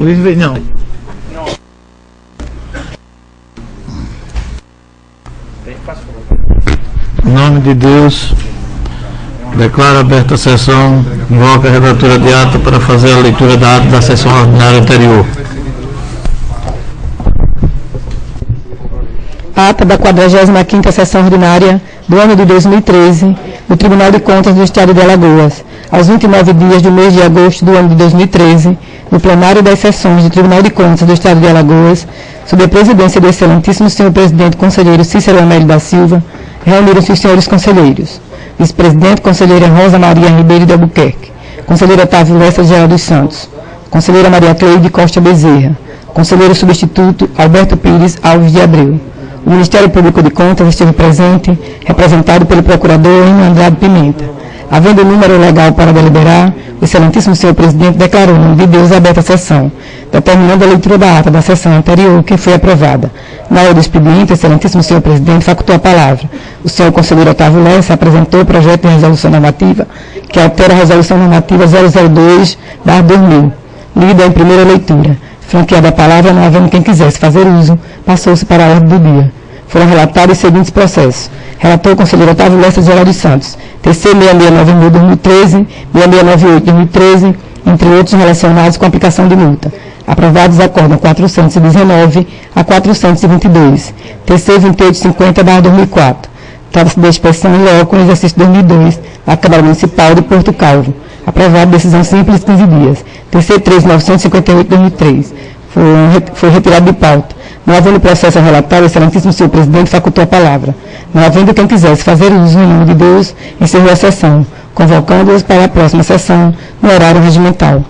Luiz veio, não. Em nome de Deus, declaro aberta a sessão, invoco a redatora de ata para fazer a leitura da ata da sessão ordinária anterior. Ata da 45ª sessão ordinária do ano de 2013 do Tribunal de Contas do Estado de Alagoas, aos 29 dias do mês de agosto do ano de 2013, no plenário das sessões do Tribunal de Contas do Estado de Alagoas, sob a presidência do excelentíssimo senhor presidente conselheiro Cícero Amélio da Silva, reuniram-se os senhores conselheiros: vice-presidente conselheira Rosa Maria Ribeiro de Albuquerque, conselheiro Otávio Lessa Geral dos Santos, conselheira Maria Cleide Costa Bezerra, conselheiro substituto Alberto Pires Alves de Abreu. O Ministério Público de Contas esteve presente, representado pelo procurador Enio Andrade Pimenta. Havendo o número legal para deliberar, o excelentíssimo senhor presidente declarou, em nome de Deus, aberta a sessão, determinando a leitura da ata da sessão anterior, que foi aprovada. Na hora do expediente, o excelentíssimo senhor presidente facultou a palavra. O senhor conselheiro Otávio Lessa apresentou o projeto de resolução normativa, que altera a resolução normativa 002/2000, lida em primeira leitura. Franqueada a palavra, não havendo quem quisesse fazer uso, passou-se para a ordem do dia. Foram relatados os seguintes processos. Relator o conselheiro Otávio Lessa Geral dos Santos, TC 6696/2013, 6698/2013, entre outros relacionados com a aplicação de multa. Aprovados acórdão 419 a 422, TC 2850/2004. Trata-se da inspeção em loco no exercício 2002, da Câmara Municipal de Porto Calvo. Aprovado decisão simples 15 dias. TC 3958/2003. Foi retirado de pauta. Não havendo processo a relatar, o excelentíssimo senhor presidente facultou a palavra. Não havendo quem quisesse fazer uso, em nome de Deus, encerrou a sessão, convocando-os para a próxima sessão, no horário regimental.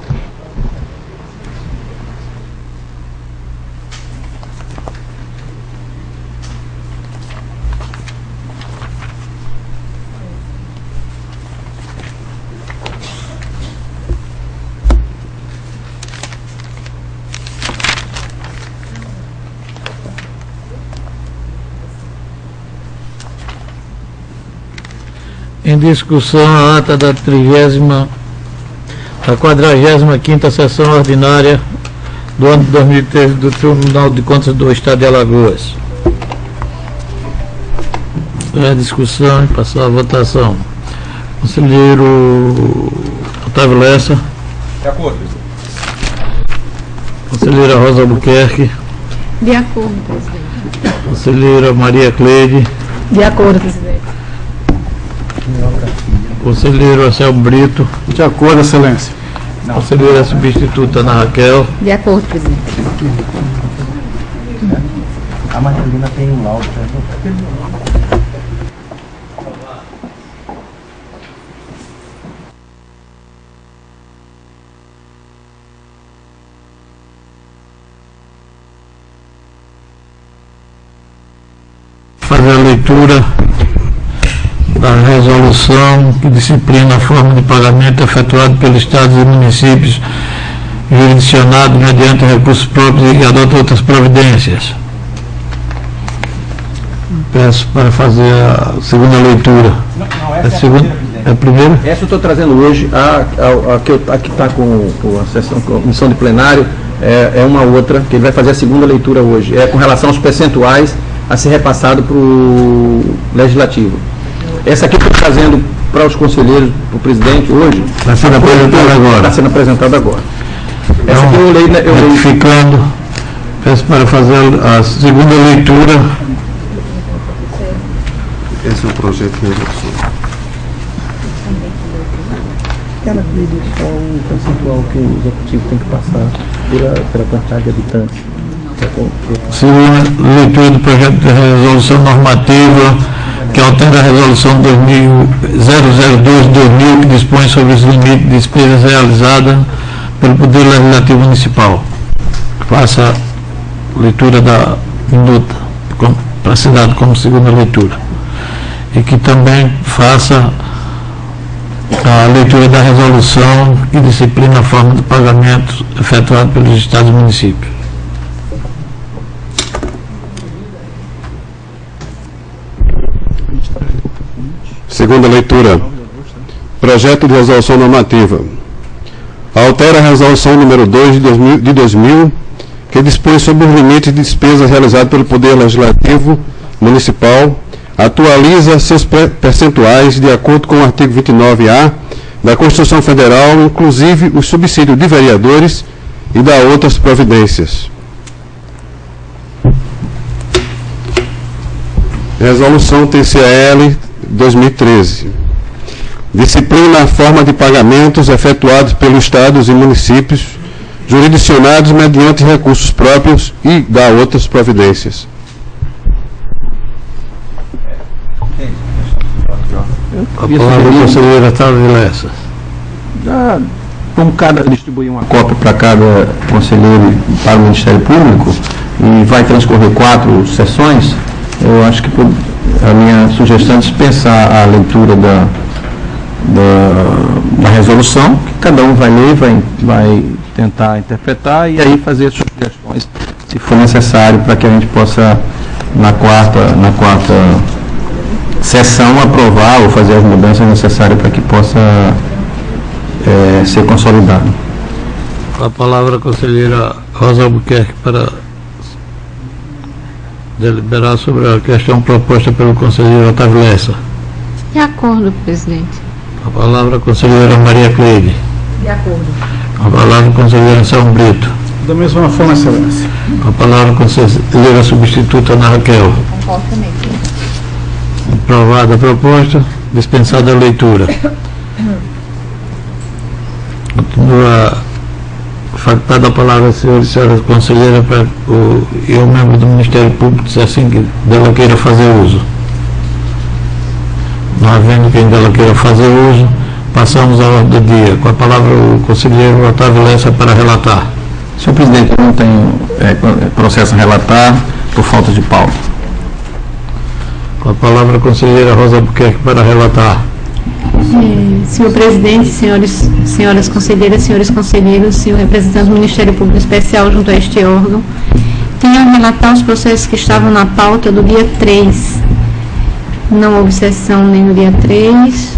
Em discussão a ata da 45ª sessão ordinária do ano de 2013 do Tribunal de Contas do Estado de Alagoas. É a discussão e passar a votação. Conselheiro Otávio Lessa. De acordo. Conselheira Rosa Albuquerque. De acordo, presidente. Conselheira Maria Cleide. De acordo, presidente. Conselheiro Anselmo Brito. De acordo, excelência. Conselheira substituta Ana Raquel. De acordo, presidente. A Marcelina tem um laudo. Fazer a leitura da resolução que disciplina a forma de pagamento efetuado pelos estados e municípios jurisdicionados mediante recursos próprios e adota outras providências. Peço para fazer a segunda leitura. Não, essa é a segunda, é a primeira? Essa eu estou trazendo hoje, a que está com a sessão, com a comissão de plenário, é uma outra, que ele vai fazer a segunda leitura hoje. É com relação aos percentuais a ser repassado para o Legislativo. Essa aqui eu estou trazendo para os conselheiros, para o presidente hoje. Está sendo apresentada agora. Está sendo apresentada agora. Então, essa aqui eu leio, retificando, peço para fazer a segunda leitura. Esse é o projeto de resolução. Ela pediu só o percentual que o executivo tem que passar pela quantidade de habitantes. Segunda leitura do projeto de resolução normativa que altera a resolução 002/2000, que dispõe sobre os limites de despesas realizadas pelo Poder Legislativo Municipal. Faça a leitura da minuta para ser dado como segunda leitura. E que também faça a leitura da resolução que disciplina a forma de pagamento efetuado pelos estados e municípios. Segunda leitura. Projeto de resolução normativa. altera a resolução número 2 de 2000, que dispõe sobre os limites de despesas realizadas pelo Poder Legislativo Municipal, atualiza seus percentuais de acordo com o artigo 29A da Constituição Federal, inclusive o subsídio de vereadores, e dá outras providências. Resolução TCL 2013. Disciplina a forma de pagamentos efetuados pelos estados e municípios jurisdicionados mediante recursos próprios e dá outras providências. A palavra do conselheiro Otávio Lessa. Como distribuir uma cópia para cada conselheiro para o Ministério Público e vai transcorrer 4 sessões, eu acho que a minha sugestão é dispensar a leitura da resolução, que cada um vai ler, vai tentar interpretar e aí fazer as sugestões, se for necessário, para que a gente possa, na quarta sessão, aprovar ou fazer as mudanças necessárias para que possa ser consolidado. Com a palavra a conselheira Rosa Albuquerque para deliberar sobre a questão proposta pelo conselheiro Otávio Lessa. De acordo, presidente. A palavra a conselheira Maria Cleide. De acordo. A palavra a conselheira Anselmo Brito. Da mesma forma, Excelência. A palavra a conselheira substituta Ana Raquel. Concordo também. Aprovada a proposta, dispensada a leitura. Continua factada a palavra a senhores e senhoras conselheiras para o membro do Ministério Público, se assim que dela queira fazer uso. Não havendo quem dela queira fazer uso, passamos à ordem do dia. Com a palavra o conselheiro Otávio Lessa para relatar. Senhor presidente, eu não tenho processo a relatar por falta de pauta. Com a palavra a conselheira Rosa Albuquerque para relatar. Senhor presidente, senhoras conselheiras, senhores conselheiros, senhor representante do Ministério Público Especial junto a este órgão, tenho a relatar os processos que estavam na pauta do dia 3. Não houve sessão nem no dia 3,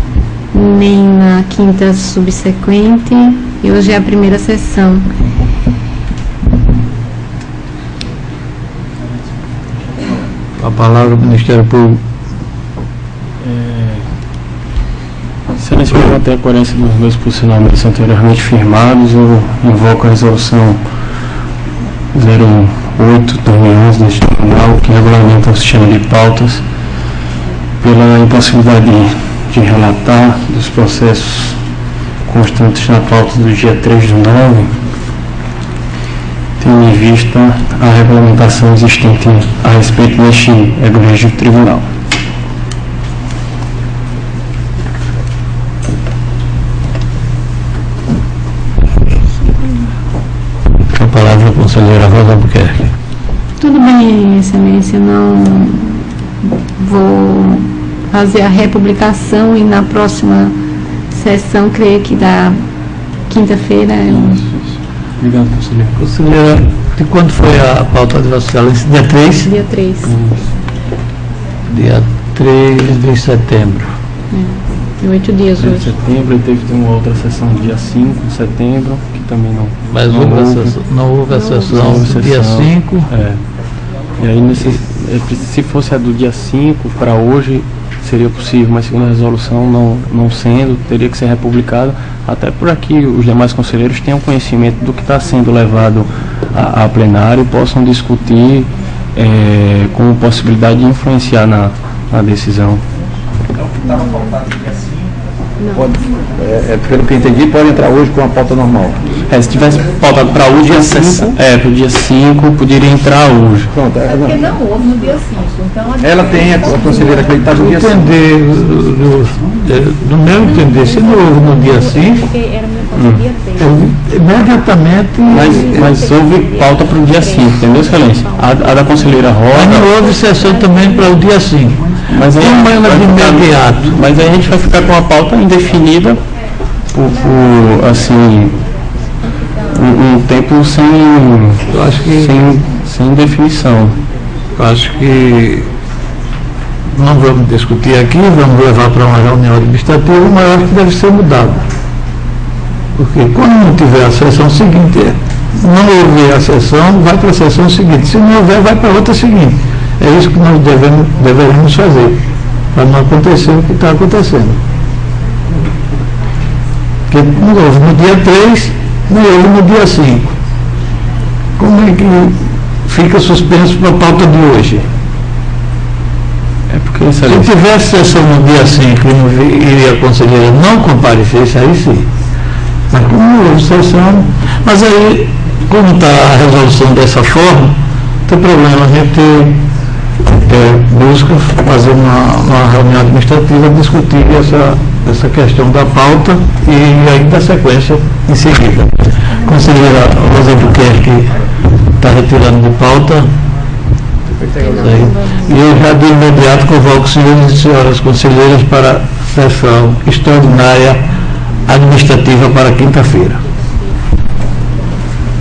nem na quinta subsequente, e hoje é a primeira sessão. A palavra do Ministério Público. Excelência, para manter a coerência dos meus posicionamentos anteriormente firmados, eu invoco a resolução 08/2011 deste tribunal, que regulamenta o sistema de pautas, pela impossibilidade de relatar dos processos constantes na pauta do dia 3/9, tendo em vista a regulamentação existente a respeito deste egregio tribunal. A palavra a conselheira Rosa Albuquerque. Tudo bem, excelência, não vou fazer a republicação e na próxima sessão, creio que da quinta-feira. Obrigado, conselheiro. Conselheira, de quando foi a pauta de Vossa Excelência? Dia 3? Dia 3. Dia 3 de setembro. 8 dias 3 de hoje. setembro, e teve uma outra sessão no dia 5 de setembro, que também não. Mas não houve houve. não houve a sessão houve do dia sessão. 5. E aí, se fosse a do dia 5 para hoje, seria possível, mas segundo a resolução, não sendo, teria que ser republicado, até para que os demais conselheiros tenham conhecimento do que está sendo levado a plenário e possam discutir com possibilidade de influenciar na decisão. Pelo que eu entendi, pode entrar hoje com a pauta normal. Se tivesse pautado para hoje, para o dia 5, poderia entrar hoje. Pronto. Porque não houve no dia 5, então... Ela tem a conselheira acreditada no dia 5. No meu entender, se não houve no dia 5, Porque era minha pauta dia 3. imediatamente. Mas houve pauta para o dia 5, entendeu, Excelência? A da conselheira Mas Rosa. não houve sessão também para o dia 5. Mas aí, Uma ela de imediato. mas aí a gente vai ficar com a pauta indefinida por assim, um tempo sem definição. Eu acho que não vamos discutir aqui, vamos levar para uma reunião administrativa, mas eu acho que deve ser mudado. Porque quando não tiver a sessão seguinte, não houver a sessão, vai para a sessão seguinte. Se não houver, vai para a outra seguinte. É isso que nós deveremos fazer, para não acontecer o que está acontecendo. Porque não houve no dia 3, não houve no dia 5. Como é que fica suspenso para a pauta de hoje? É porque Se tivesse sessão no dia 5 e a conselheira não comparecesse, aí sim. Mas como não houve sessão, mas aí, como está a resolução dessa forma, não tem problema, a gente busca fazer uma reunião administrativa, discutir essa questão da pauta e aí dar sequência em seguida. Conselheira Rosa Albuquerque está retirando de pauta. E eu já de imediato convoco os senhores e senhoras conselheiras para a sessão extraordinária administrativa para quinta-feira.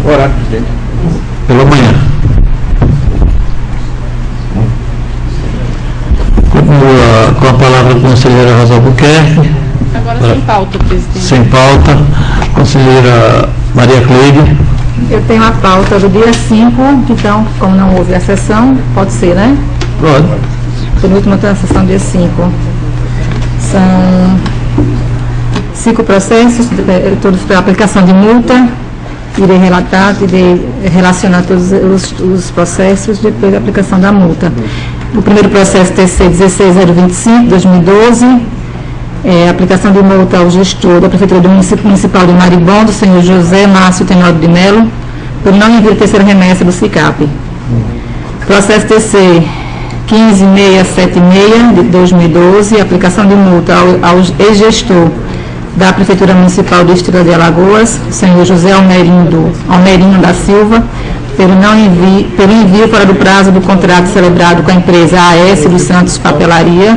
Horário, presidente. Pela manhã. Continua com a palavra a conselheira Rosa Albuquerque. Agora sem pauta, presidente. Sem pauta. Conselheira Maria Cleide. Eu tenho a pauta do dia 5, então, como não houve a sessão, pode ser, né? Pode. Penúltima sessão, dia 5. São 5 processos, todos para aplicação de multa. Irei relatar, irei relacionar todos os processos depois da aplicação da multa. O primeiro processo TC 16025, 2012, aplicação de multa ao gestor da Prefeitura do Municipal de Maribondo, senhor José Márcio Tenório de Melo, por não envio terceira remessa do SICAP. Processo TC 15676, de 2012, aplicação de multa ao ex-gestor da Prefeitura Municipal de Estrela de Alagoas, senhor José Almerinho da Silva, pelo envio fora do prazo do contrato celebrado com a empresa AS dos Santos Papelaria,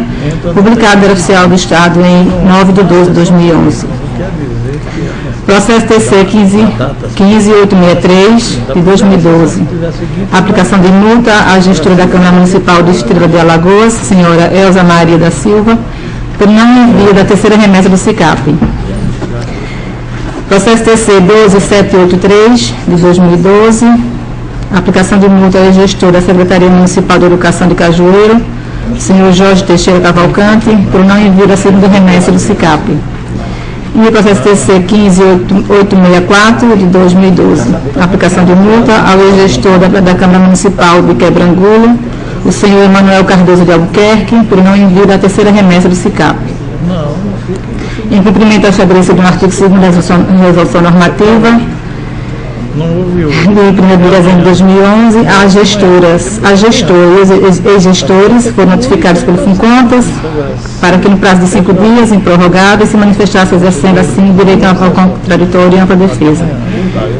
publicado no Oficial do Estado em 9/12/2011. Processo TC 15863, de 2012. Aplicação de multa à gestora da Câmara Municipal de Estrela de Alagoas, senhora Elza Maria da Silva, pelo não envio da terceira remessa do SICAP. Processo TC 12783, de 2012. Aplicação de multa ao gestor da Secretaria Municipal de Educação de Cajueiro, senhor Jorge Teixeira Cavalcante, por não envio da segunda remessa do SICAP. E o processo TC 15864, de 2012. Aplicação de multa ao gestor da Câmara Municipal de Quebrangulo, o senhor Emanuel Cardoso de Albuquerque, por não envio da terceira remessa do SICAP. Em cumprimento ao estabelecido no artigo 2º da resolução normativa, de 1º de dezembro de 2011, as gestoras e ex-gestores foram notificados pelo FUNCONTAS para que no prazo de 5 dias, improrrogável, se manifestasse exercendo assim o direito ao contraditório e ampla defesa.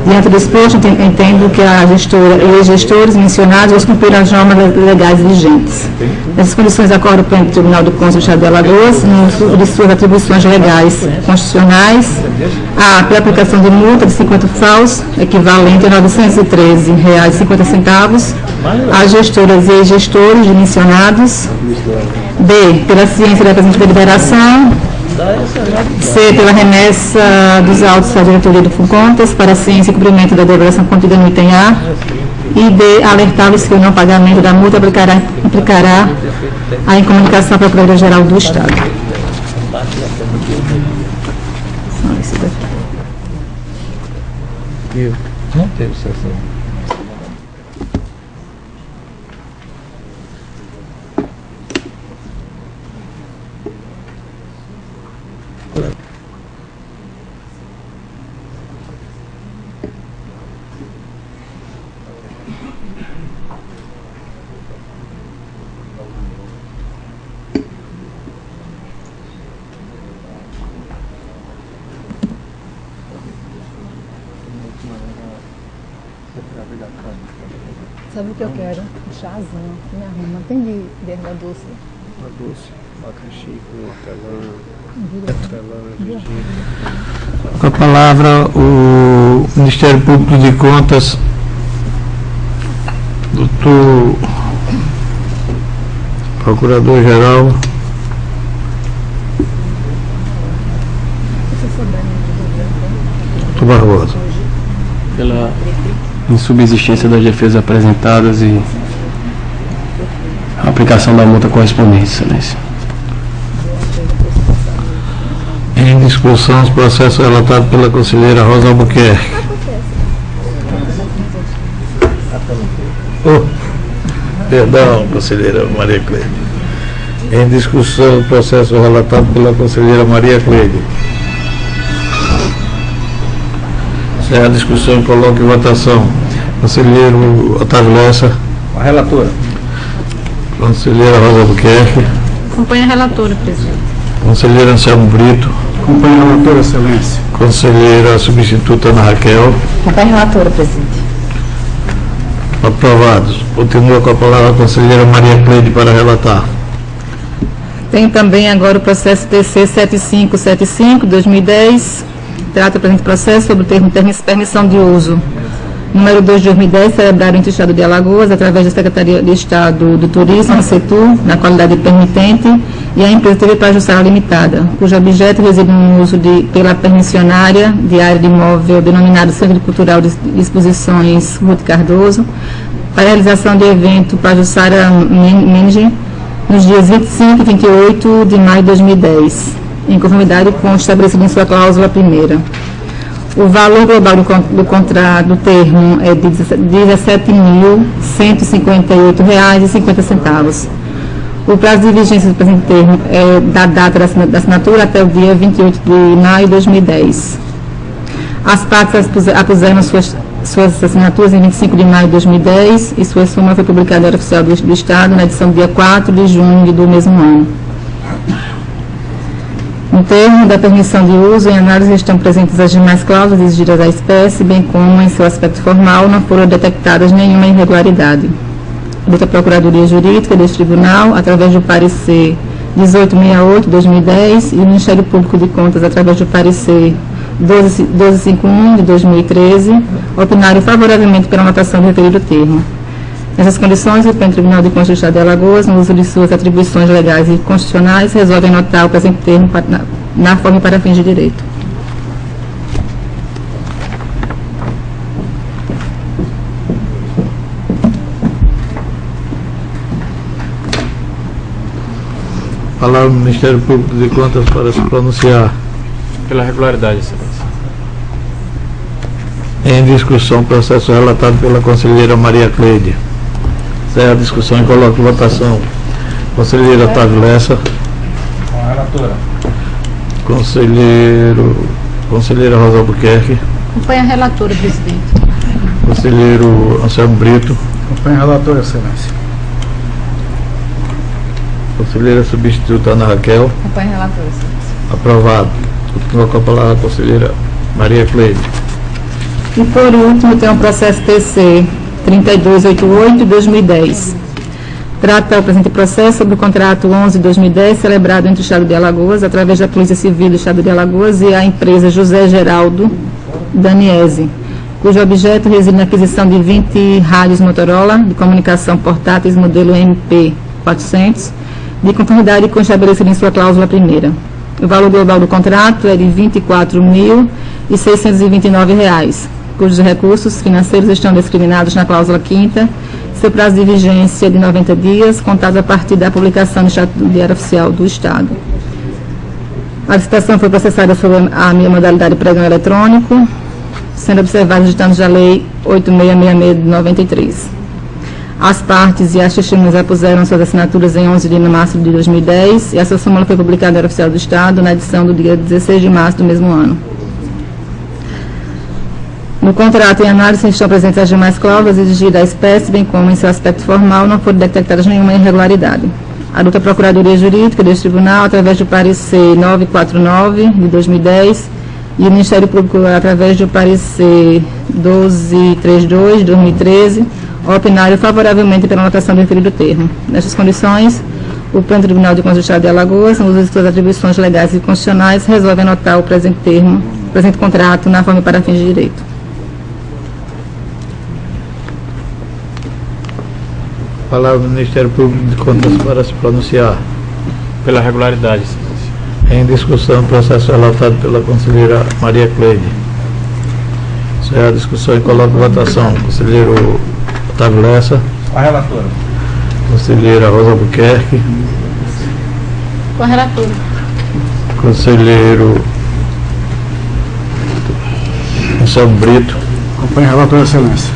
Diante do exposto, entendo que a gestora e os ex-gestores mencionados cumpriram as normas legais vigentes. Essas condições acordam para o Tribunal do Conselho do Estado de Alagoas, no uso de suas atribuições legais constitucionais, pela aplicação de multa de 50 FAUs, equivalente a R$ 913,50, às gestoras e ex-gestores mencionados. B, pela ciência da presente deliberação. C, pela remessa dos autos à diretoria do FUNCONTAS para a ciência e cumprimento da deliberação contida no item A. E D, alertá-los que o não pagamento da multa implicará a incomunicação à Procuradoria-Geral do Estado. Só esse daqui. Não teve sessão. Sabe o que eu quero? Um chazinho, me arruma. Tem de erva doce? Erva doce, abacaxi com hortelã, gengibre. Com a palavra o Ministério Público de Contas, doutor Procurador-Geral. Doutor Barbosa. Pela insubsistência das defesas apresentadas e a aplicação da multa correspondente, Excelência. Em discussão, os processos relatados pela conselheira Rosa Albuquerque. Perdão, conselheira Maria Cleide. Em discussão, o processo relatado pela conselheira Maria Cleide. Encerra a discussão e coloca em votação. Conselheiro Otávio Lessa. A relatora. Conselheira Rosa Albuquerque. Acompanho a relatora, presidente. Conselheiro Anselmo Brito. Acompanho a relatora, Excelência. Conselheira substituta Ana Raquel. Acompanho a relatora, presidente. Aprovados. Continua com a palavra a conselheira Maria Cleide para relatar. Tem também agora o processo TC 7575-2010. Trata o presente processo sobre o termo permissão de uso número 2 de 2010, celebrado entre o Estado de Alagoas, através da Secretaria de Estado do Turismo, CETUR, na qualidade de permitente, e a empresa TV Pajuçara Limitada, cujo objeto reside no uso pela permissionária de área de imóvel denominado Centro Cultural de Exposições Ruth Cardoso, para a realização de evento Pajuçara Menge, nos dias 25 e 28 de maio de 2010, em conformidade com o estabelecido em sua cláusula primeira. O valor global do contrato do termo é de R$ 17.158,50. O prazo de vigência do presente termo é da data da assinatura até o dia 28 de maio de 2010. As partes apuseram suas assinaturas em 25 de maio de 2010 e sua súmula foi publicada no Diário Oficial do Estado na edição do dia 4 de junho do mesmo ano. No termo da permissão de uso, em análise estão presentes as demais cláusulas exigidas à espécie, bem como, em seu aspecto formal, não foram detectadas nenhuma irregularidade. Da Procuradoria Jurídica deste Tribunal, através do parecer 1868-2010, e o Ministério Público de Contas, através do parecer 1251 de 2013, opinaram favoravelmente pela anotação do referido termo. Nessas condições, o Pleno Tribunal de Contas do Estado de Alagoas, no uso de suas atribuições legais e constitucionais, resolve anotar o presente termo na forma e para fins de direito. Palavra do Ministério Público de Contas para se pronunciar. Pela regularidade, Excelência. Em discussão, processo relatado pela conselheira Maria Cleide. Encerra a discussão e coloca em votação. Conselheiro Otávio Lessa. Com a relatora. Conselheira Rosa Albuquerque. Acompanho a relatora, presidente. Conselheiro Anselmo Brito. Acompanho a relatora, Excelência. Conselheira substituta Ana Raquel. Acompanho a relatora, Excelência. Aprovado. Continua com a palavra a conselheira Maria Cleide. E por último, tem o processo TC 3288-2010. Trata o presente processo sobre o contrato 11-2010, celebrado entre o Estado de Alagoas, através da Polícia Civil do Estado de Alagoas e a empresa José Geraldo Daniese, cujo objeto reside na aquisição de 20 rádios Motorola de comunicação portáteis modelo MP400, de conformidade com o estabelecido em sua cláusula primeira. O valor global do contrato é de R$ 24.629, cujos recursos financeiros estão discriminados na cláusula 5ª, seu prazo de vigência de 90 dias, contado a partir da publicação no Diário Oficial do Estado. A licitação foi processada sob a minha modalidade de pregão eletrônico, sendo observados os ditames da Lei 8666 de 93. As partes e as testemunhas apuseram suas assinaturas em 11 de março de 2010 e a sua súmula foi publicada no Diário Oficial do Estado na edição do dia 16 de março do mesmo ano. No contrato em análise estão presentes as demais cláusulas exigidas à espécie, bem como em seu aspecto formal não foram detectadas nenhuma irregularidade. A douta Procuradoria Jurídica deste Tribunal, através do parecer 949 de 2010, e o Ministério Público, através do parecer 1232 de 2013, opinaram favoravelmente pela anotação do referido termo. Nestas condições, o Pleno Tribunal de Contas do Estado de Alagoas, no uso de suas atribuições legais e constitucionais, resolve anotar o presente termo, o presente contrato, na forma e para fins de direito. Palavra do Ministério Público de Contas para se pronunciar. Pela regularidade, Excelência. Em discussão, processo relatado pela conselheira Maria Cleide. Encerrada a discussão e coloco em votação. Conselheiro Otávio Lessa. Com a relatora. Conselheira Rosa Albuquerque. Com a relatora. Conselheiro Marcelo Brito. Acompanhe a relatora, excelência.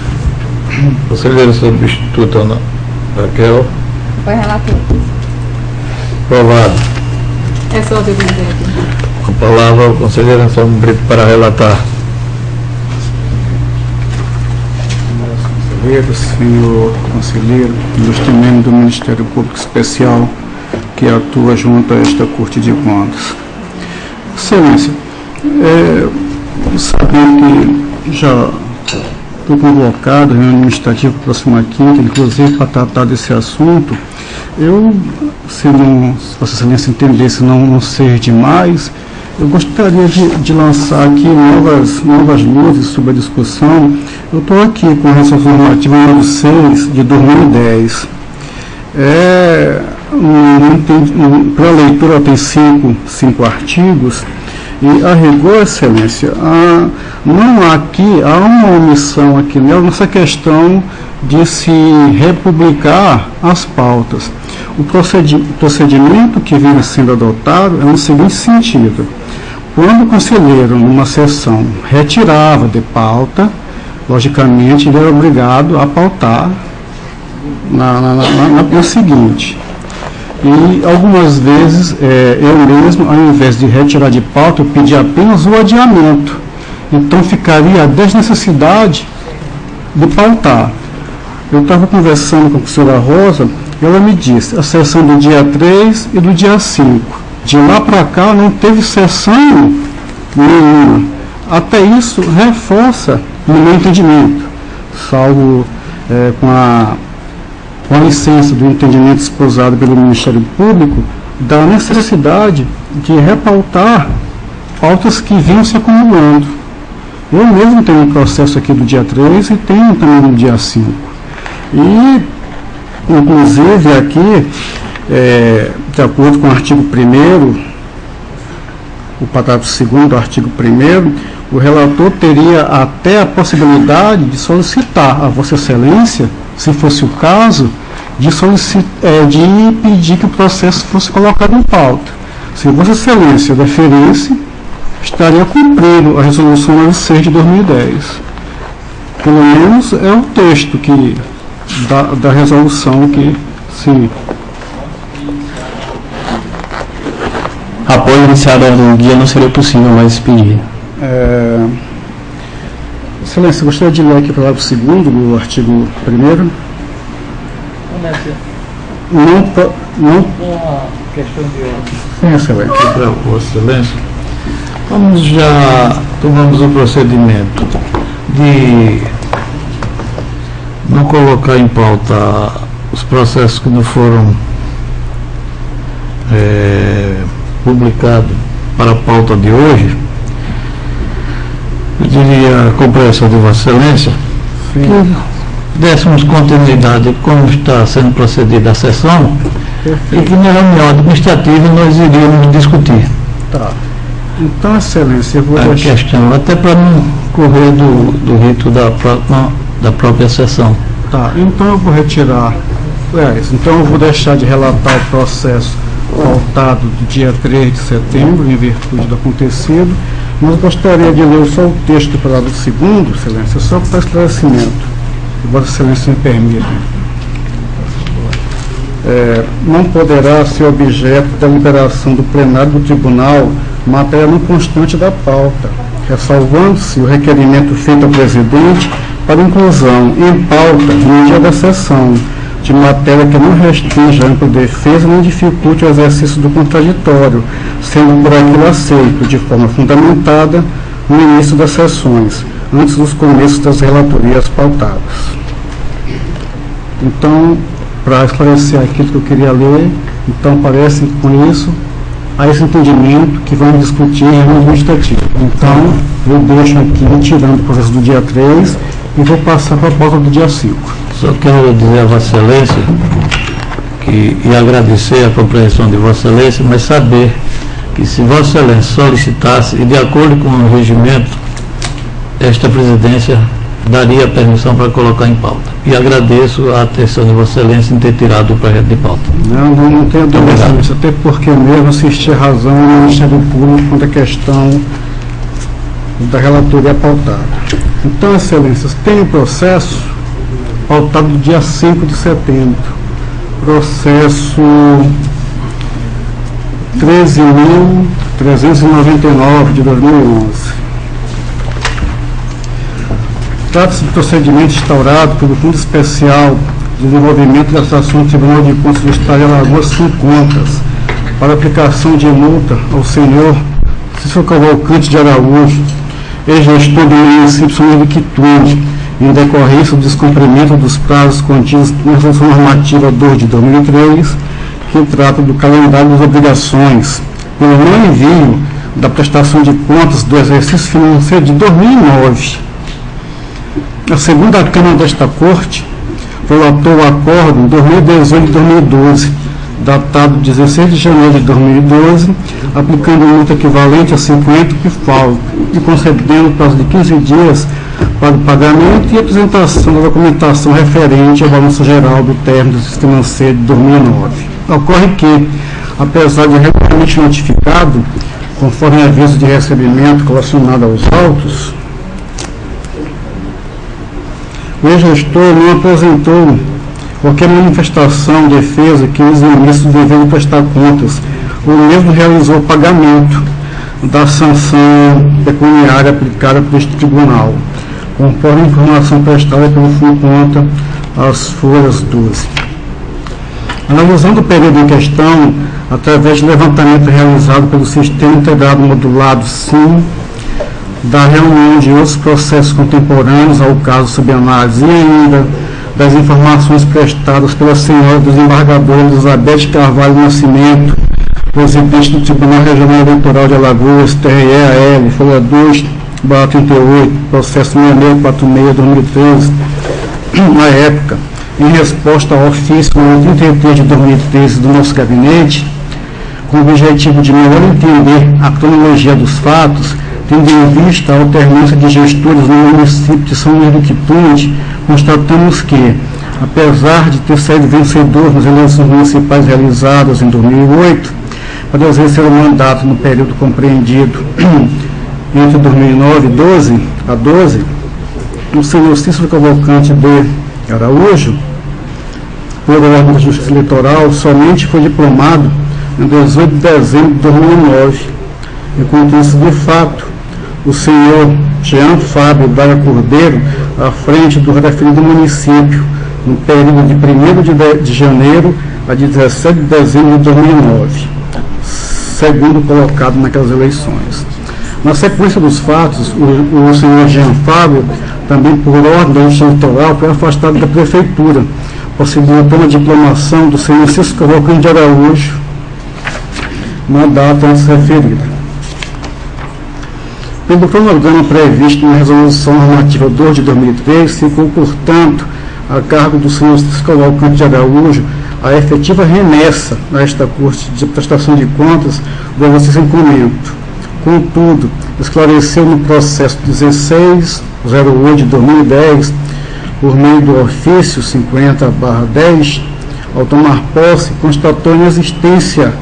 Conselheiro substituto Ana Raquel. Com a relatora. Aprovado. É só o presidente. A palavra ao conselheiro Anselmo Brito para relatar. Senhor conselheiro, ilustre membro do Ministério Público Especial que atua junto a esta Corte de Contas. Excelência, sabendo que já estou convocado, reunião administrativa para a próxima quinta, inclusive para tratar desse assunto, eu, se Vossa Excelência entendesse não ser demais, eu gostaria de lançar aqui novas luzes sobre a discussão. Eu estou aqui com a resolução normativa número 6 de 2010. Para a leitura tem cinco artigos, e a rigor, Excelência, há uma omissão aqui nela, nessa questão de se republicar as pautas. O procedimento que vem sendo adotado é no seguinte sentido: quando o conselheiro, numa sessão, retirava de pauta, logicamente ele era obrigado a pautar na seguinte. E algumas vezes eu mesmo, ao invés de retirar de pauta, eu pedi apenas o adiamento. Então ficaria a desnecessidade de pautar. Eu estava conversando com a professora Rosa, e ela me disse a sessão do dia 3 e do dia 5. De lá para cá não teve sessão nenhuma. Até isso reforça no meu entendimento, salvo com a licença do entendimento esposado pelo Ministério Público, da necessidade de repautar pautas que vinham se acumulando. Eu mesmo tenho um processo aqui do dia 3 e tenho também do dia 5. E, inclusive, aqui, de acordo com o artigo 1º, o parágrafo 2º do artigo 1º, o relator teria até a possibilidade de solicitar a Vossa Excelência, se fosse o caso, de pedir que o processo fosse colocado em pauta. Se Vossa Excelência deferisse, estaria cumprindo a resolução 96 de 2010. Pelo menos é o texto da resolução que se... Após iniciar a ordem do dia, não seria possível mais pedir. Excelência, gostaria de ler aqui o parágrafo 2º do artigo 1º. Não Questão de ordem. Sim, Excelência. Vossa Excelência, tomamos o procedimento de não colocar em pauta os processos que não foram publicados para a pauta de hoje. Eu diria a compreensão de Vossa Excelência que dessemos continuidade como está sendo procedida a sessão. Perfeito. E que na reunião administrativa nós iríamos discutir. Tá. Então, Excelência, eu vou deixar... questão, até para não correr do rito da própria sessão. Tá, então eu vou retirar... então eu vou deixar de relatar o processo pautado do dia 3 de setembro, em virtude do acontecido, mas gostaria de ler só o texto do parágrafo 2º, Excelência, só para esclarecimento. Se Vossa Excelência me permite. Não poderá ser objeto da liberação do plenário do tribunal matéria não constante da pauta, ressalvando-se o requerimento feito ao presidente para inclusão em pauta no dia da sessão de matéria que não restrinja a ampla defesa nem dificulte o exercício do contraditório, sendo por aquilo aceito de forma fundamentada no início das sessões, antes dos começos das relatorias pautadas. Então, para esclarecer aquilo que eu queria ler, então parece com isso a esse entendimento que vamos discutir em reunião administrativa. Então, eu deixo aqui, tirando o processo do dia 3 e vou passar para a pauta do dia 5. Só quero dizer a Vossa Excelência e agradecer a compreensão de Vossa Excelência, mas saber que se Vossa Excelência solicitasse, e de acordo com o regimento esta presidência daria permissão para colocar em pauta. E agradeço a atenção de Vossa Excelência em ter tirado o projeto de pauta. Não tenho dúvida disso, até porque mesmo assisti a razão no Ministério Público quanto à questão da relatoria pautada. Então, Excelências, tem o processo pautado do dia 5 de setembro, processo 13.399 de 2011. Trata-se de procedimento instaurado pelo Fundo Especial de Desenvolvimento das Ações do Tribunal de Contas do Estado de Alagoas sem contas para aplicação de multa ao senhor Cícero Cavalcante de Araújo, ex-gestor do município São Luís de Quitude, em decorrência do descumprimento dos prazos contidos na Resolução Normativa 2 de 2003, que trata do calendário das obrigações, pelo não envio da prestação de contas do exercício financeiro de 2009. A segunda Câmara desta Corte relatou o acordo 2018-2012, datado 16 de janeiro de 2012, aplicando multa equivalente a 50 PIFAL e concedendo prazo de 15 dias para o pagamento e apresentação da documentação referente ao balanço geral do término do exercício financeiro de 2009. Ocorre que, apesar de regularmente notificado, conforme aviso de recebimento relacionado aos autos, o ex-gestor não apresentou qualquer manifestação, defesa que os eximisse do dever de prestar contas, ou mesmo realizou o pagamento da sanção pecuniária aplicada por este tribunal, conforme a informação prestada pelo Fundo Conta às folhas 12. Analisando o período em questão, através de levantamento realizado pelo Sistema Integrado Modulado SIM, da reunião de outros processos contemporâneos ao caso sob análise e ainda das informações prestadas pela senhora desembargadora Elizabeth Carvalho Nascimento, presidente do Tribunal Regional Eleitoral de Alagoas, TRE-AL, folha 2/38, processo 6646-2013, na época, em resposta ao ofício número 33 de 2013 do nosso gabinete, com o objetivo de melhor entender a cronologia dos fatos, tendo em vista a alternância de gestores no município de São Luís do Quitude, constatamos que, apesar de ter saído vencedor nas eleições municipais realizadas em 2008, para exercer o mandato no período compreendido entre 2009 e 12, o senhor Cícero Cavalcante de Araújo, por ordem da Justiça Eleitoral, somente foi diplomado em 18 de dezembro de 2009, enquanto isso, de fato, o senhor Jean Fábio Braga Cordeiro, à frente do referido município, no período de 1º de janeiro a 17 de dezembro de 2009, segundo colocado naquelas eleições. Na sequência dos fatos, o senhor Jean Fábio, também por ordem da Justiça Eleitoral, foi afastado da prefeitura, possibilitando a diplomação do senhor Cícero Cavalcante de Araújo, na data antes referida. Pelo cronograma previsto na Resolução Normativa 2 de 2003, ficou, portanto, a cargo do senhor Cícero Cavalcante de Araújo a efetiva remessa a esta Corte de prestação de contas do exercício em comento. Contudo, esclareceu no processo 1608 de 2010, por meio do ofício 50/10, ao tomar posse, constatou a inexistência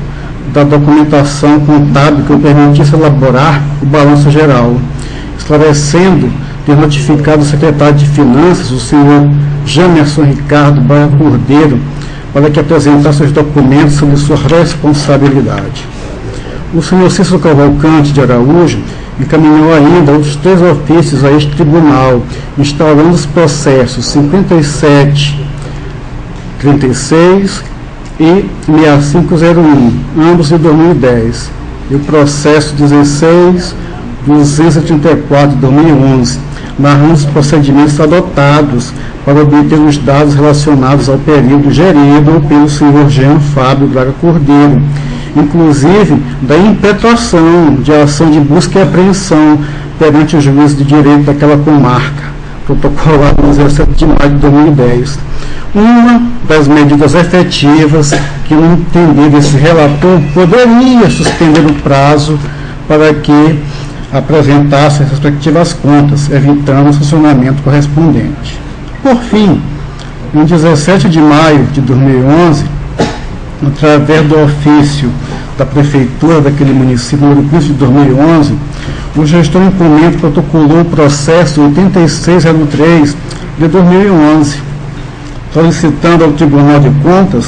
da documentação contábil que o permitisse elaborar o balanço geral, esclarecendo ter notificado o secretário de Finanças, o senhor Jamerson Ricardo Braga Cordeiro, para que apresentasse os documentos sobre sua responsabilidade. O senhor Cícero Cavalcante de Araújo encaminhou ainda outros 3 ofícios a este tribunal, instaurando os processos 5736 e 6501, ambos de 2010, e o processo 16234 de 2011, narrando os procedimentos adotados para obter os dados relacionados ao período gerido pelo senhor Jean Fábio Braga Cordeiro, inclusive da impetração de ação de busca e apreensão perante o juízo de direito daquela comarca, protocolado no 17 de maio de 2010. Uma das medidas efetivas que, no entender desse relator, poderia suspender o prazo para que apresentasse as respectivas contas, evitando o sancionamento correspondente. Por fim, em 17 de maio de 2011, através do ofício da Prefeitura daquele município, no 15 de 2011, o gestor incumbente protocolou o processo 8603 de 2011, solicitando ao Tribunal de Contas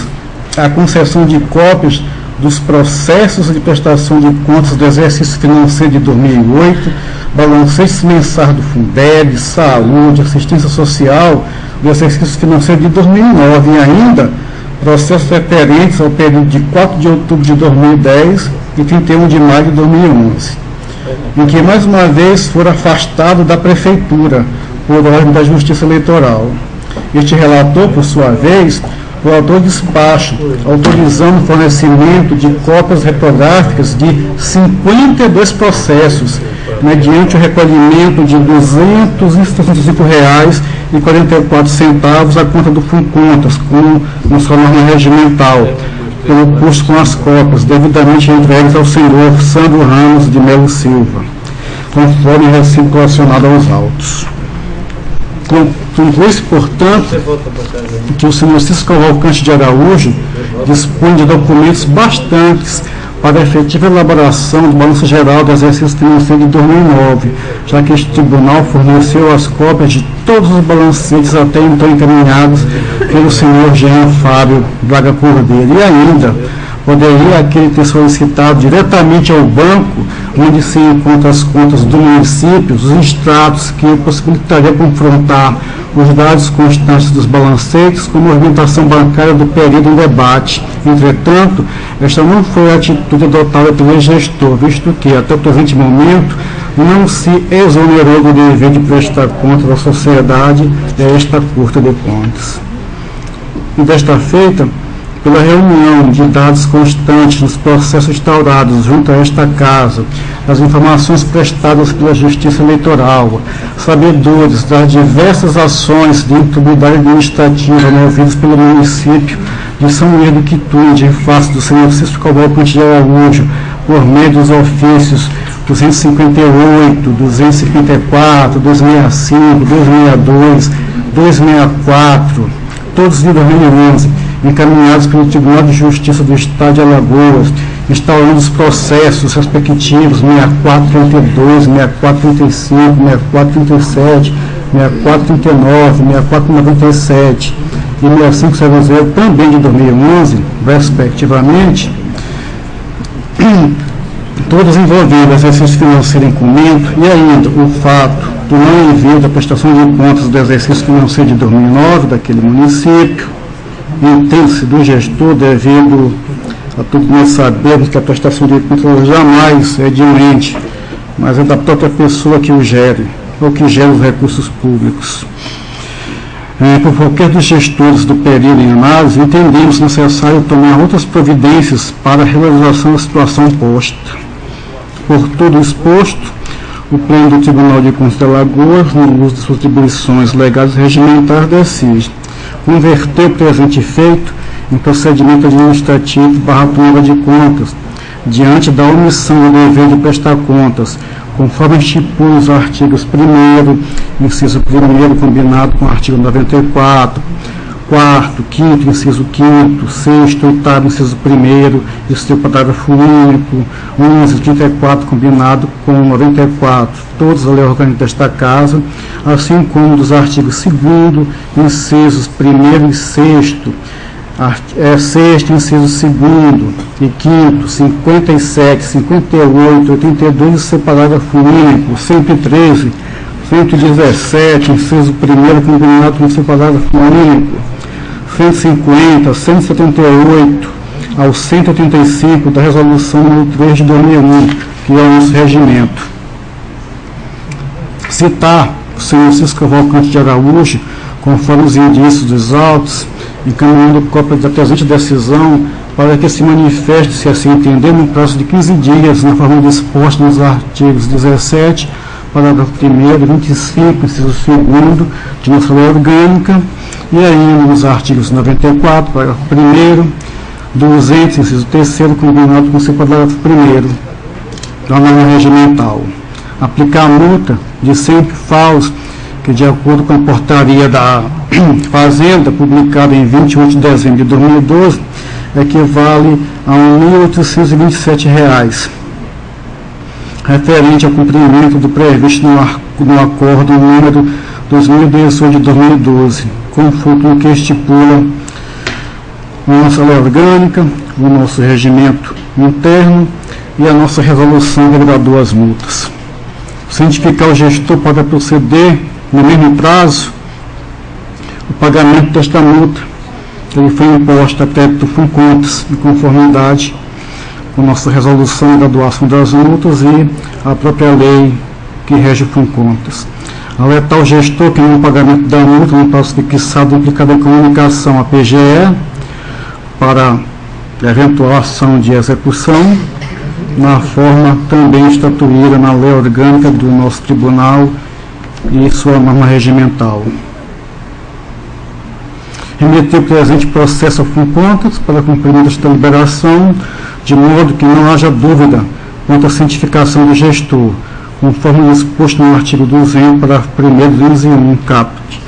a concessão de cópias dos processos de prestação de contas do exercício financeiro de 2008, balancetes mensais do Fundeb, saúde, assistência social do exercício financeiro de 2009 e ainda processos referentes ao período de 4 de outubro de 2010 e 31 de maio de 2011, em que mais uma vez for afastado da Prefeitura por ordem da Justiça Eleitoral. Este relator, por sua vez, relatou despacho, autorizando o fornecimento de cópias reprográficas de 52 processos, mediante o recolhimento de R$ 265,44 à conta do FUNCONTAS, com sua norma regimental, pelo custo com as cópias, devidamente entregues ao senhor Sandro Ramos de Melo Silva, conforme recibo correlacionado aos autos. Conclui-se, portanto, que o senhor Cisco Cavalcante de Araújo dispõe de documentos bastantes para a efetiva elaboração do balanço geral do exercício financeiro de 2009, já que este tribunal forneceu as cópias de todos os balancetes até então encaminhados pelo senhor Jean Fábio Braga Cordeiro. E ainda, poderia aquele ter solicitado diretamente ao banco, onde se encontram as contas do município, os extratos que possibilitaria confrontar os dados constantes dos balancetes com a movimentação bancária do período em debate. Entretanto, esta não foi a atitude adotada pelo gestor, visto que, até o presente momento, não se exonerou do dever de prestar contas à sociedade a esta Corte de Contas. E desta feita, pela reunião de dados constantes nos processos instaurados junto a esta Casa, as informações prestadas pela Justiça Eleitoral, sabedores das diversas ações de improbidade administrativa movidas pelo município de São Luís do Quitute, em face do senhor Cisco Cavalcante de Araújo, por meio dos ofícios 258, 254, 265, 262, 264, todos de 2011, encaminhados pelo Tribunal de Justiça do Estado de Alagoas, instaurando os processos respectivos 6432, 6435, 6437, 6439, 6497 e 6500, também de 2011, respectivamente, todos envolvendo exercício financeiro incumbente, e ainda o fato do não envio da prestação de contas do exercício financeiro de 2009 daquele município, entende-se do gestor devido a tudo nós sabemos que a prestação de contas jamais é de um ente, mas é da própria pessoa que o gere, ou que gera os recursos públicos. Por qualquer dos gestores do período em análise, entendemos necessário tomar outras providências para a realização da situação posta. Por tudo exposto, o Pleno do Tribunal de Contas de Alagoas, no uso de suas atribuições legais e regimentais, decide converter o presente feito em procedimento administrativo /tomada de contas, diante da omissão do dever de prestar contas, conforme estipula os artigos 1º, inciso 1º, combinado com o artigo 94, 4º, 5º, inciso 5º, 6º, 8º, inciso 1º, e seu parágrafo único, 11, 34, combinado com 94, todos a lei orgânica desta Casa, assim como dos artigos 2º, incisos 1º e 6º, 6º, inciso 2º e 5º, 57, 58, 82 e seu parágrafo único, 113, 117, inciso 1º, combinado com seu parágrafo único, 150, 178 ao 185 da Resolução número 3 de 2001, que é o nosso regimento. Citar o senhor Cisco Cavalcante de Araújo, conforme os indícios dos autos, encaminhando cópia da presente decisão para que se manifeste, se assim entender, no prazo de 15 dias, na forma disposta nos artigos 17, parágrafo 1º, 25, inciso 2º de nossa lei orgânica, e ainda nos artigos 94, parágrafo 1º, 200, inciso 3º, combinado com o seu parágrafo 1º da norma regimental. aplicar a multa de 100 FAUs, que de acordo com a portaria da Fazenda, publicada em 28 de dezembro de 2012, equivale a R$ 1.827, referente ao cumprimento do previsto no acordo número 2018 de 2012, conforme que estipula a nossa lei orgânica, o nosso regimento interno e a nossa resolução que gradua as multas. O cientificar o gestor pode proceder no mesmo prazo o pagamento desta multa. Ele foi imposto a crédito com contas em conformidade com nossa resolução de graduação das multas e a própria lei que rege o contas. Alertar o gestor que no pagamento da multa no prazo fixado implicada em comunicação à PGE para eventual ação de execução na forma também estatuída na lei orgânica do nosso tribunal e sua norma regimental. Remeter o presente processo ao FUNCONTAS para cumprimento desta liberação, de modo que não haja dúvida quanto à cientificação do gestor, conforme disposto no artigo 200, parágrafo 1º, linhas 1, caput,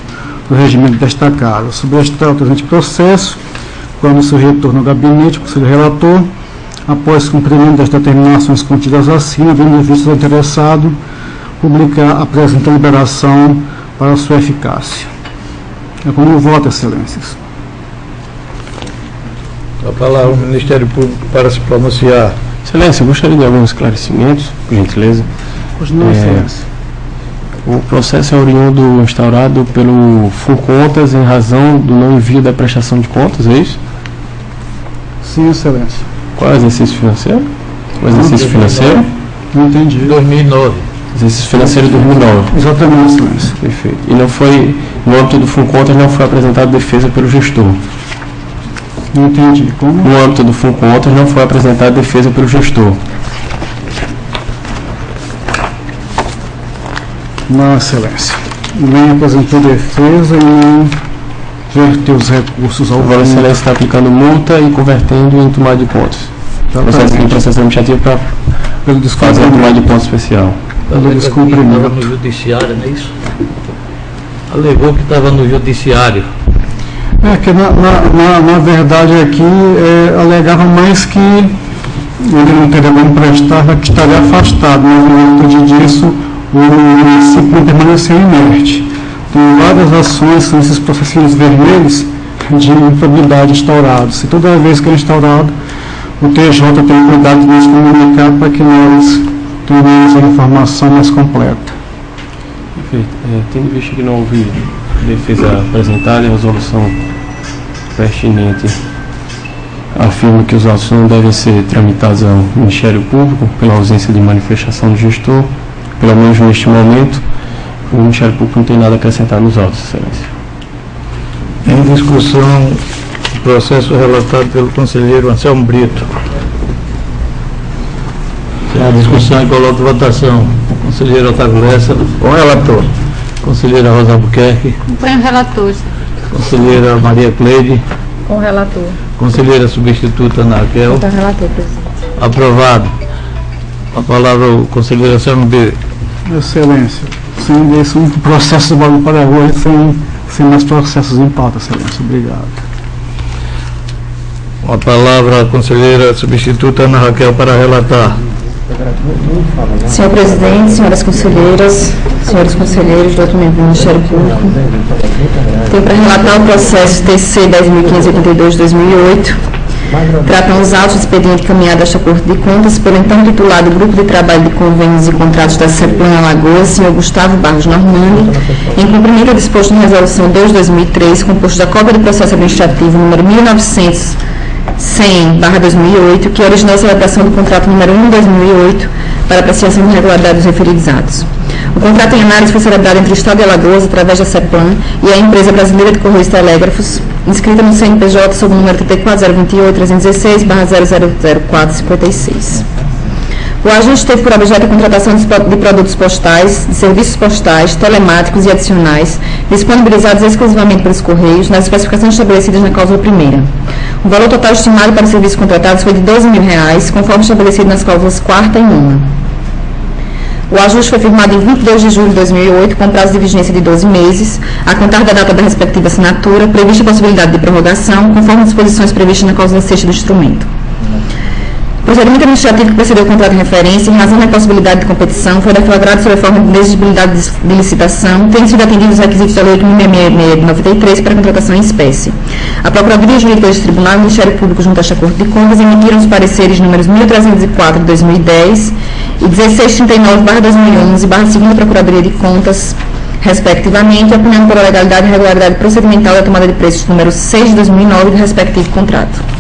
do regimento desta Casa. Subestar o presente processo, quando seu retorno ao gabinete, o conselho relator, após cumprimento das determinações contidas acima, vendo visto ao interessado, publicar a presente liberação para sua eficácia. É como voto, Excelências. A palavra ao Ministério Público para se pronunciar. Excelência, eu gostaria de alguns esclarecimentos, por gentileza. Pois não, Excelência. O processo é oriundo instaurado pelo FUNCONTAS em razão do não envio da prestação de contas, é isso? Sim, Excelência. Qual é o exercício financeiro? O exercício financeiro? Não entendi. 2009. Exercício financeiro de 2009. Exatamente, Excelência. Perfeito. E não foi, no âmbito do FUNCONTAS, não foi apresentada defesa pelo gestor. Não entendi. Como? No âmbito do FUNCONTAS, não foi apresentada defesa pelo gestor. Não, Excelência. Nem apresentou defesa e não verteu os recursos ao Vossa Excelência está aplicando multa e convertendo em tomada de pontos. Processo administrativo para fazer a tomada de pontos especial. Pelo descumprimento. Estava no judiciário, não é isso? Alegou que estava no judiciário. É que na verdade aqui alegava mais que ele não teria como prestar, que estaria afastado, mas no virtude disso o município não permaneceu inerte. Tem várias ações, são esses processinhos vermelhos de improbidade instaurados. E toda vez que é instaurado, o TJ tem cuidado de nos comunicar para que nós tenhamos a informação mais completa. Perfeito. Tendo visto que não houve defesa apresentada e a resolução pertinente afirma que os autos não devem ser tramitados ao Ministério Público pela ausência de manifestação do gestor, pelo menos neste momento, o Ministério Público não tem nada a acrescentar nos autos, Excelência. Em discussão, o processo relatado pelo conselheiro Anselmo Brito. Sem a discussão, coloco votação. Conselheiro Otávio Lessa. Com o relator. Conselheira Rosa Albuquerque. Acompanho o relator. Conselheira Maria Cleide. Com o relator. Conselheira substituta Ana Raquel. Com o relator, presidente. Aprovado. A palavra ao conselheiro Anselmo Brito. Excelência. Sem isso, um processo de valor para hoje, sem mais processos em pauta, Excelência. Obrigado. A palavra à conselheira substituta Ana Raquel para relatar. Senhor presidente, senhoras conselheiras, senhores conselheiros, doutor membro do Ministério Público, tenho para relatar o processo TC 10.582 de 2008, tratam os autos de expediente encaminhado a esta Corte de Contas pelo então titulado Grupo de Trabalho de Convênios e Contratos da CEPLAN Alagoas, senhor Gustavo Barros Normandi, em cumprimento ao disposto na Resolução 2 de 2003, composto da cópia do processo administrativo número 1900/2008, que originou a celebração do contrato número 1 de 2008 para apreciação de regularidade dos referidos atos. O contrato em análise foi celebrado entre o Estado de Alagoas, através da CEPLAN, e a Empresa Brasileira de Correios e Telégrafos, inscrita no CNPJ sob o número 34028-316/0000456. O ajuste teve por objeto a contratação de produtos postais, de serviços postais, telemáticos e adicionais, disponibilizados exclusivamente pelos Correios, nas especificações estabelecidas na cláusula primeira. O valor total estimado para os serviços contratados foi de R$ 12.000, conforme estabelecido nas cláusulas 4ª e 9ª. O ajuste foi firmado em 22 de julho de 2008, com prazo de vigência de 12 meses, a contar da data da respectiva assinatura, prevista a possibilidade de prorrogação, conforme disposições previstas na cláusula 6ª do instrumento. O procedimento administrativo que precedeu o contrato de referência, em razão da impossibilidade de competição, foi deflagrado sob a forma de inexigibilidade de licitação, tendo sido atendidos os requisitos da Lei 8.666 de 93 para contratação em espécie. A Procuradoria Jurídica deste Tribunal e o Ministério Público, junto à Corte de Contas, emitiram os pareceres números 1304 de 2010 e 1639/2011/2ª Procuradoria de Contas, respectivamente, opinando pela legalidade e regularidade procedimental da tomada de preços número 6 de 2009 do respectivo contrato.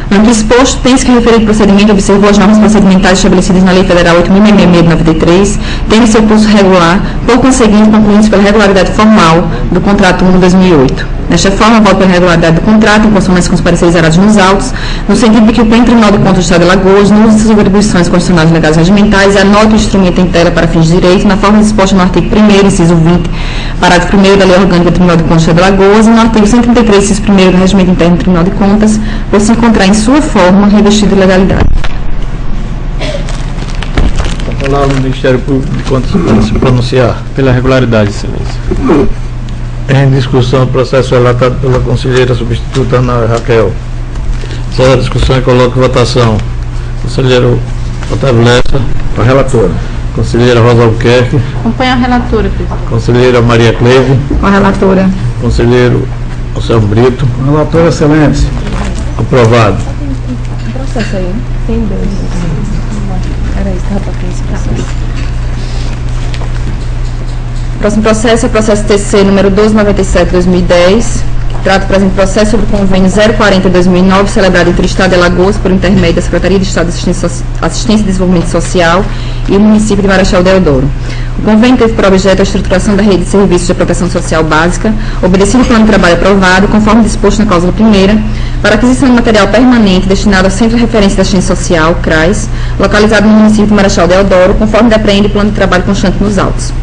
Ante exposto, tem-se que referir procedimento observou as normas procedimentais estabelecidas na Lei Federal 8.666 de 93, tendo seu curso regular, por conseguinte, concluindo pela regularidade formal do contrato 1 de 2008. Desta forma, voto pela regularidade do contrato, em consonância com os pareceres zerados nos autos, no sentido de que o Pleno Tribunal de Contas do Estado de Alagoas, no uso de suas atribuições constitucionais, legais e regimentais, anote o instrumento em tela para fins de direito, na forma disposta no artigo 1º, inciso 20, parágrafo 1º da Lei Orgânica do Tribunal de Contas do Estado de Alagoas, e no artigo 133, inciso 1º do Regimento Interno do Tribunal de Contas, por se encontrar em sua forma revestido de legalidade. A palavra do Ministério Público de Contas para se pronunciar. Pela regularidade, excelência. Em discussão, o processo relatado pela conselheira substituta Ana Raquel. Encerra a discussão e coloca em votação. Conselheiro Otávio Lessa. Com a relatora. Conselheira Rosa Albuquerque. Acompanha a relatora, presidente. Conselheira Maria Clevo. Com a relatora. Conselheiro Anselmo Brito. Relator, excelência. Aprovado. Processo aí, tem dois. Era isso, estava para esse processo. O próximo processo é o processo TC número 1297/2010, que trata o presente processo sobre o convênio 040/2009, celebrado entre o Estado de Alagoas por intermédio da Secretaria de Estado de Assistência e Desenvolvimento Social e o município de Marechal Deodoro. O convênio teve por objeto a estruturação da rede de serviços de proteção social básica, obedecido ao plano de trabalho aprovado, conforme disposto na cláusula 1ª, para aquisição de material permanente destinado ao Centro de Referência da Assistência Social, CRAS, localizado no município de Marechal Deodoro, conforme depreende o plano de trabalho constante nos autos.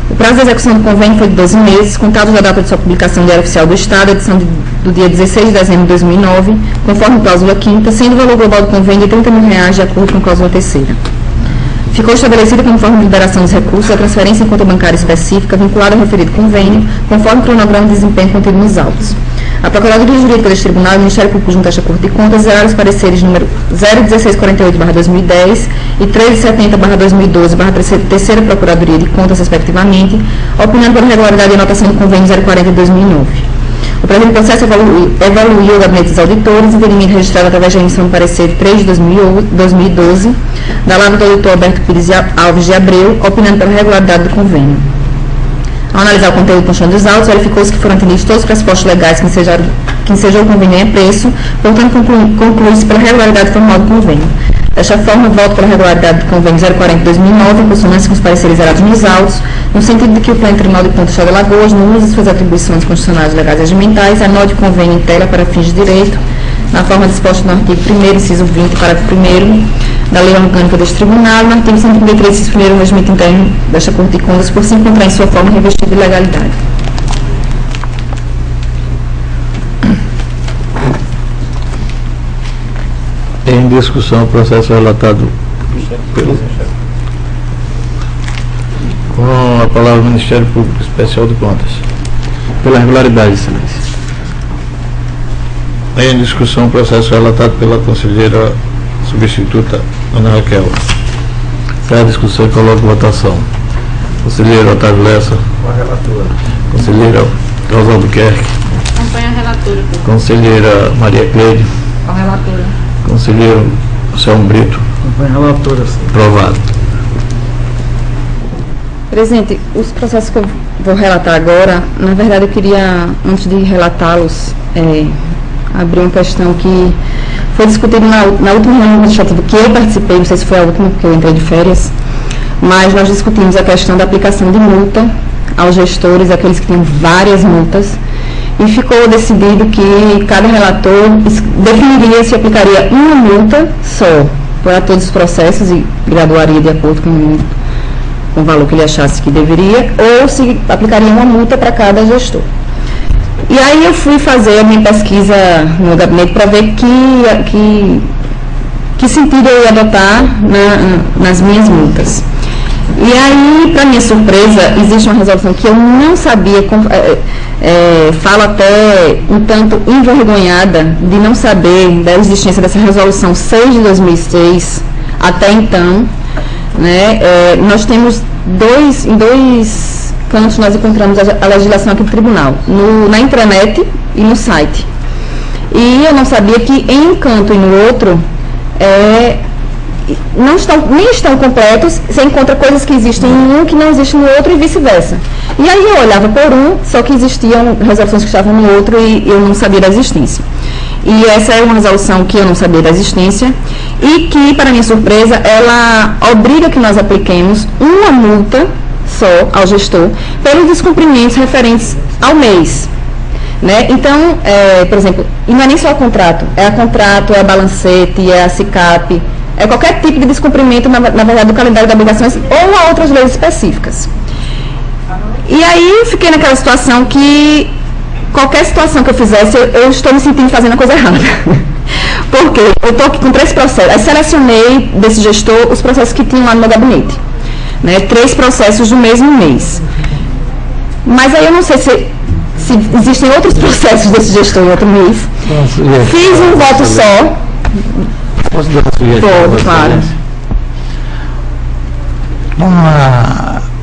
O prazo de execução do convênio foi de 12 meses, contados da data de sua publicação no Diário Oficial do Estado, edição do dia 16 de dezembro de 2009, conforme cláusula 5ª, sendo o valor global do convênio de R$ 30.000, de acordo com a cláusula 3ª. Ficou estabelecida como forma de liberação dos recursos a transferência em conta bancária específica vinculada ao referido convênio, conforme o cronograma de desempenho contido nos autos. A Procuradoria Jurídica deste Tribunal e o Ministério Público junto à Corte de Contas zeraram os pareceres número 01648/2010 e 1370/2012/3ª Procuradoria de Contas, respectivamente, opinando pela regularidade e anotação do convênio 040/2009. O presente processo evoluiu o Gabinete dos Auditores, entendimento registrado através da emissão do parecer 3 de 2012, da lado do auditor Alberto Pires Alves de Abreu, opinando pela regularidade do convênio. Ao analisar o conteúdo constante dos autos, verificou-se que foram atendidos todos os pressupostos legais que ensejou o convênio em preço, portanto, conclui-se pela regularidade formal do convênio. Desta forma, voto pela regularidade do convênio 040/2009, em consonância com os pareceres zerados nos autos, no sentido de que o Pleno Tribunal de Contas do Estado de Alagoas, no uso de suas atribuições constitucionais, legais e regimentais, anote o convênio em tela para fins de direito, na forma disposta no artigo 1º, inciso 20, parágrafo 1º da Lei Orgânica deste Tribunal, e no artigo 133, inciso 1º do Regimento Interno desta Corte de Contas, por se encontrar em sua forma revestida de legalidade. Em discussão, o processo relatado com a palavra do Ministério Público Especial de Contas. Pela regularidade, excelência. Em discussão, o processo relatado pela conselheira substituta Ana Raquel. Encerra a discussão e coloca em votação. Conselheiro Otávio Lessa. Com a relatora. Conselheira Rosa Albuquerque. Acompanha a relatora, presidente. Conselheira Maria Cleide. Com a relatora. Conselheiro Anselmo Brito. Acompanha a relatora, sim. Aprovado. Presidente, os processos que eu vou relatar agora, na verdade eu queria, antes de relatá-los, abrir uma questão que foi discutida na última reunião administrativa que eu participei, não sei se foi a última porque eu entrei de férias, mas nós discutimos a questão da aplicação de multa aos gestores, aqueles que tinham várias multas, e ficou decidido que cada relator definiria se aplicaria uma multa só para todos os processos e graduaria de acordo com o valor que ele achasse que deveria, ou se aplicaria uma multa para cada gestor. E aí eu fui fazer a minha pesquisa no gabinete para ver que que sentido eu ia adotar nas minhas multas. E aí, para minha surpresa, existe uma resolução que eu não sabia, falo até um tanto envergonhada de não saber da existência dessa resolução 6 de 2006, até então, né? Nós temos em dois cantos nós encontramos a legislação aqui do tribunal, na intranet e no site. E eu não sabia que em um canto e no outro nem estão completos, você encontra coisas que existem em um que não existem no outro e vice-versa. E aí eu olhava por um, só que existiam resoluções que estavam no outro e eu não sabia da existência. E essa é uma resolução que eu não sabia da existência e que, para minha surpresa, ela obriga que nós apliquemos uma multa só ao gestor pelos descumprimentos referentes ao mês. Né? Então, por exemplo, e não é nem só contrato, é a balancete, é a SICAP, é qualquer tipo de descumprimento, na verdade, do calendário de obrigações ou a outras leis específicas. E aí eu fiquei naquela situação que qualquer situação que eu fizesse, eu estou me sentindo fazendo a coisa errada. Porque eu estou aqui com 3 processos. Aí selecionei desse gestor os processos que tinham lá no meu gabinete. Né? 3 processos do mesmo mês. Mas aí eu não sei se existem outros processos desse gestor em outro mês. Fiz um voto só. Posso dar uma sugestão? Pode, claro.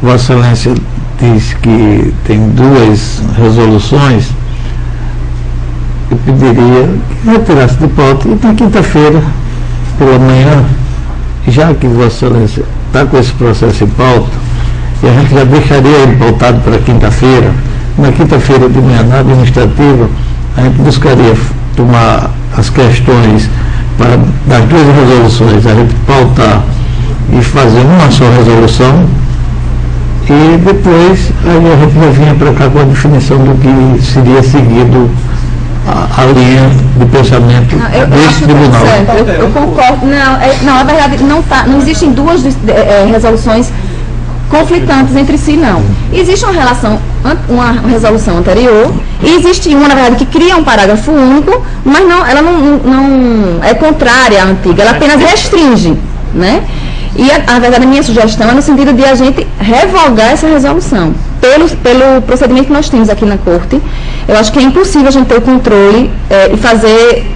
Vossa Excelência diz que tem 2 resoluções, eu pediria que retirasse de pauta e na quinta-feira, pela manhã, já que Vossa Excelência está com esse processo em pauta, e a gente já deixaria ele pautado para quinta-feira, na quinta-feira de manhã na administrativa, a gente buscaria tomar as questões das 2 resoluções, a gente pautar e fazer uma só resolução, e depois aí a gente vai vir para cá com a definição do que seria seguido a linha de pensamento desse tribunal. Eu concordo. Não, na verdade, não existem 2 resoluções conflitantes entre si, não. Existe uma resolução anterior e existe uma, na verdade, que cria um parágrafo único, mas ela não é contrária à antiga, ela apenas restringe, né? E, na verdade, a minha sugestão é no sentido de a gente revogar essa resolução. Pelo procedimento que nós temos aqui na Corte, eu acho que é impossível a gente ter o controle e fazer,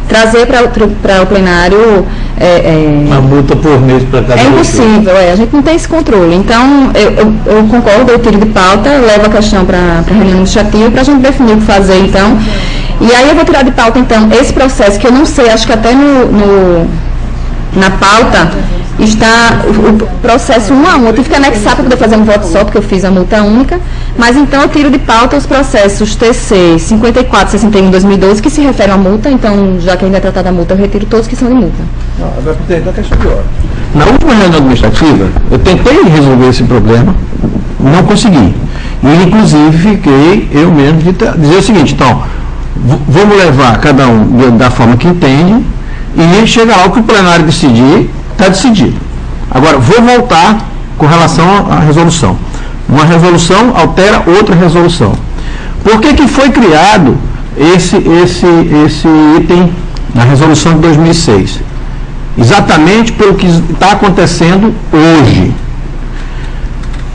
trazer para o plenário... uma multa por mês para cada É impossível, a gente não tem esse controle. Então, eu concordo, eu tiro de pauta, levo a questão para a reunião administrativa para a gente definir o que fazer, então. E aí eu vou tirar de pauta, então, esse processo que eu não sei, acho que até na pauta está o processo 1 a 1. Eu tive que anexar para poder fazer um voto só, porque eu fiz a multa única. Mas então eu tiro de pauta os processos TC 5461/2012, que se referem à multa. Então, já que ainda é tratada a multa, eu retiro todos que são de multa. Agora, presidente, a questão de ordem. Na última reunião administrativa, eu tentei resolver esse problema, não consegui. E, inclusive, fiquei eu mesmo de dizer o seguinte: então, vamos levar cada um da forma que entende, e chega lá o que o plenário decidir, está decidido. Agora, vou voltar com relação à resolução. Uma resolução altera outra resolução. Por que foi criado esse item na resolução de 2006? Exatamente pelo que está acontecendo hoje.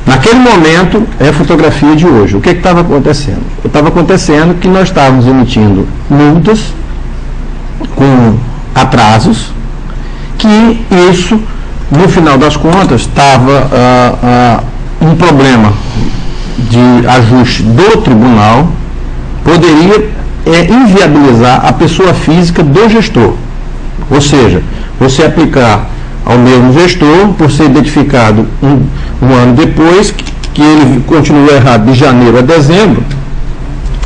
Naquele momento, é a fotografia de hoje. O que estava acontecendo? Estava acontecendo que nós estávamos emitindo multas com atrasos, que isso, no final das contas, estava um problema de ajuste do tribunal, poderia inviabilizar a pessoa física do gestor. Ou seja, você aplicar ao mesmo gestor, por ser identificado um ano depois, que ele continua errado de janeiro a dezembro,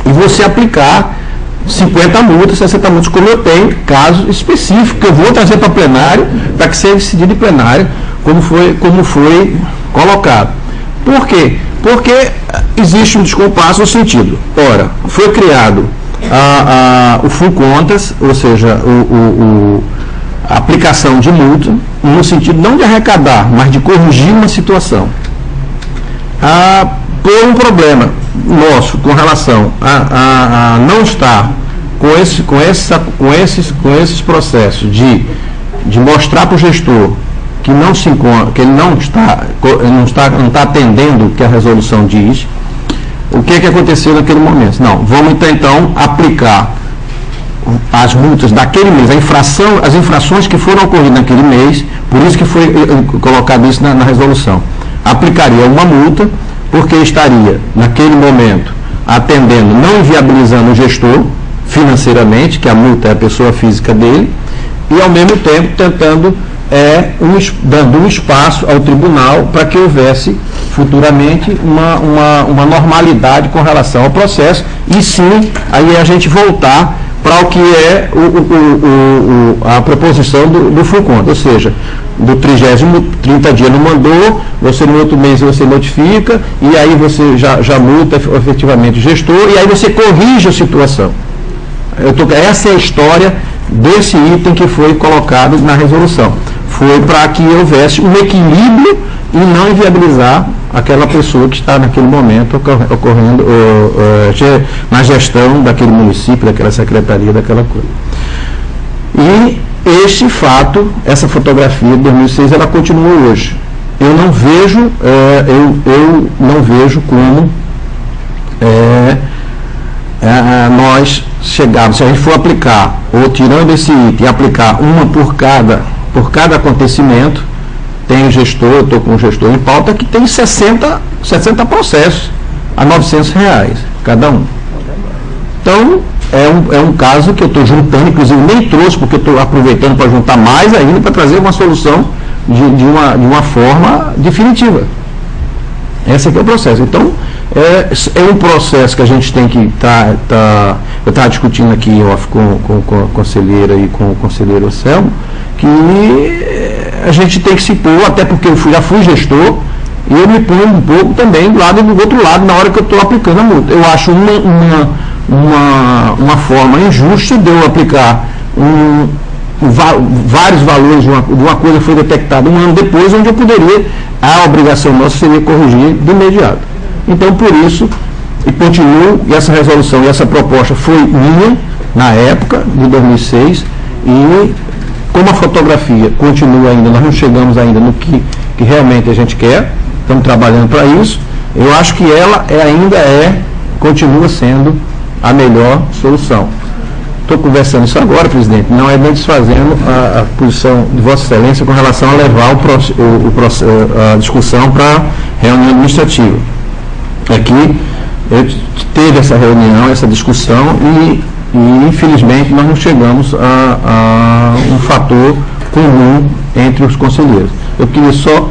e você aplicar 50 multas, 60 multas, como eu tenho, caso específico, que eu vou trazer para plenário, para que seja decidido em plenário, como foi colocado. Por quê? Porque existe um descompasso no sentido, ora, foi criado o full contas, ou seja, a aplicação de multa, no sentido não de arrecadar, mas de corrigir uma situação. Por um problema nosso com relação a não estar com esses processos de mostrar para o gestor que não se encontra, que ele não está atendendo o que a resolução diz, o que aconteceu naquele momento? Não, vamos então aplicar as multas daquele mês, as infrações que foram ocorridas naquele mês, por isso que foi colocado isso na resolução. Aplicaria uma multa, porque estaria, naquele momento, atendendo, não inviabilizando o gestor financeiramente, que a multa é a pessoa física dele, e ao mesmo tempo tentando, dando um espaço ao tribunal para que houvesse futuramente uma normalidade com relação ao processo, e sim, aí a gente voltar para o que é a proposição do FUCON, ou seja, do 30 dias não mandou, você no outro mês você notifica, e aí você já multa efetivamente o gestor, e aí você corrige a situação. Essa é a história desse item que foi colocado na resolução. Foi para que houvesse um equilíbrio e não inviabilizar aquela pessoa que está naquele momento ocorrendo na gestão daquele município, daquela secretaria, daquela coisa. E este fato, essa fotografia de 2006, ela continua hoje. Eu não vejo, eu não vejo como nós chegarmos, se a gente for aplicar, ou tirando esse item, aplicar uma por cada acontecimento, tem o gestor, eu estou com o gestor em pauta, que tem 60 processos a R$900 cada um. Então, é um caso que eu estou juntando, inclusive nem trouxe, porque estou aproveitando para juntar mais ainda, para trazer uma solução de uma forma definitiva. Esse aqui é o processo. Então, é um processo que a gente tem que eu estava discutindo aqui com a conselheira e com o conselheiro Anselmo, que a gente tem que se pôr, até porque eu já fui gestor, e eu me ponho um pouco também do outro lado na hora que eu estou aplicando a multa. Eu acho uma forma injusta de eu aplicar vários valores de uma coisa que foi detectada um ano depois, onde eu poderia, a obrigação nossa seria corrigir de imediato. Então, por isso, e continuo, e essa resolução e essa proposta foi minha, na época, de 2006, e como a fotografia continua ainda, nós não chegamos ainda no que realmente a gente quer, estamos trabalhando para isso, eu acho que ela continua sendo a melhor solução. Estou conversando isso agora, presidente, não é nem desfazendo a posição de Vossa Excelência com relação a levar a discussão para a reunião administrativa. Aqui teve essa reunião, essa discussão e infelizmente nós não chegamos a um fator comum entre os conselheiros. Eu queria só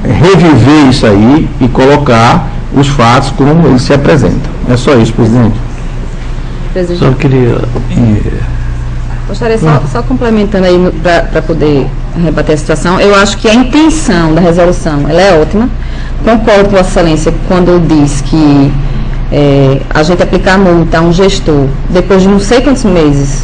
reviver isso aí e colocar os fatos como eles se apresentam. É só isso, presidente. Só queria... Gostaria só complementando aí para poder rebater a situação. Eu acho que a intenção da resolução ela é ótima. Concordo com Vossa Excelência quando diz que a gente aplicar a multa a um gestor depois de não sei quantos meses,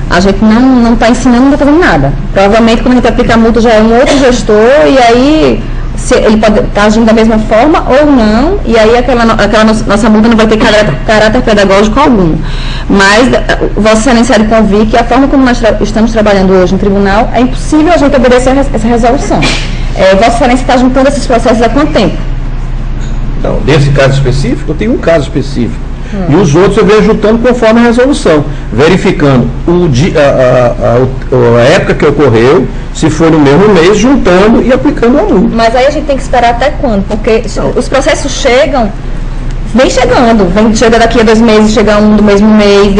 a gente não está ensinando, não está fazendo nada. Provavelmente quando a gente aplica a multa já é um outro gestor e aí ele pode estar agindo da mesma forma ou não, e aí aquela nossa multa não vai ter caráter pedagógico algum. Mas Vossa Excelência de convir que a forma como nós estamos trabalhando hoje no tribunal, é impossível a gente obedecer essa resolução. Vossa Excelência está juntando esses processos há quanto tempo? Então, nesse caso específico, eu tenho um caso específico. E os outros eu venho juntando conforme a resolução, verificando a época que ocorreu, se foi no mesmo mês, juntando e aplicando a multa. Mas aí a gente tem que esperar até quando? Porque os processos vem chega daqui a 2 meses, chega um do mesmo mês,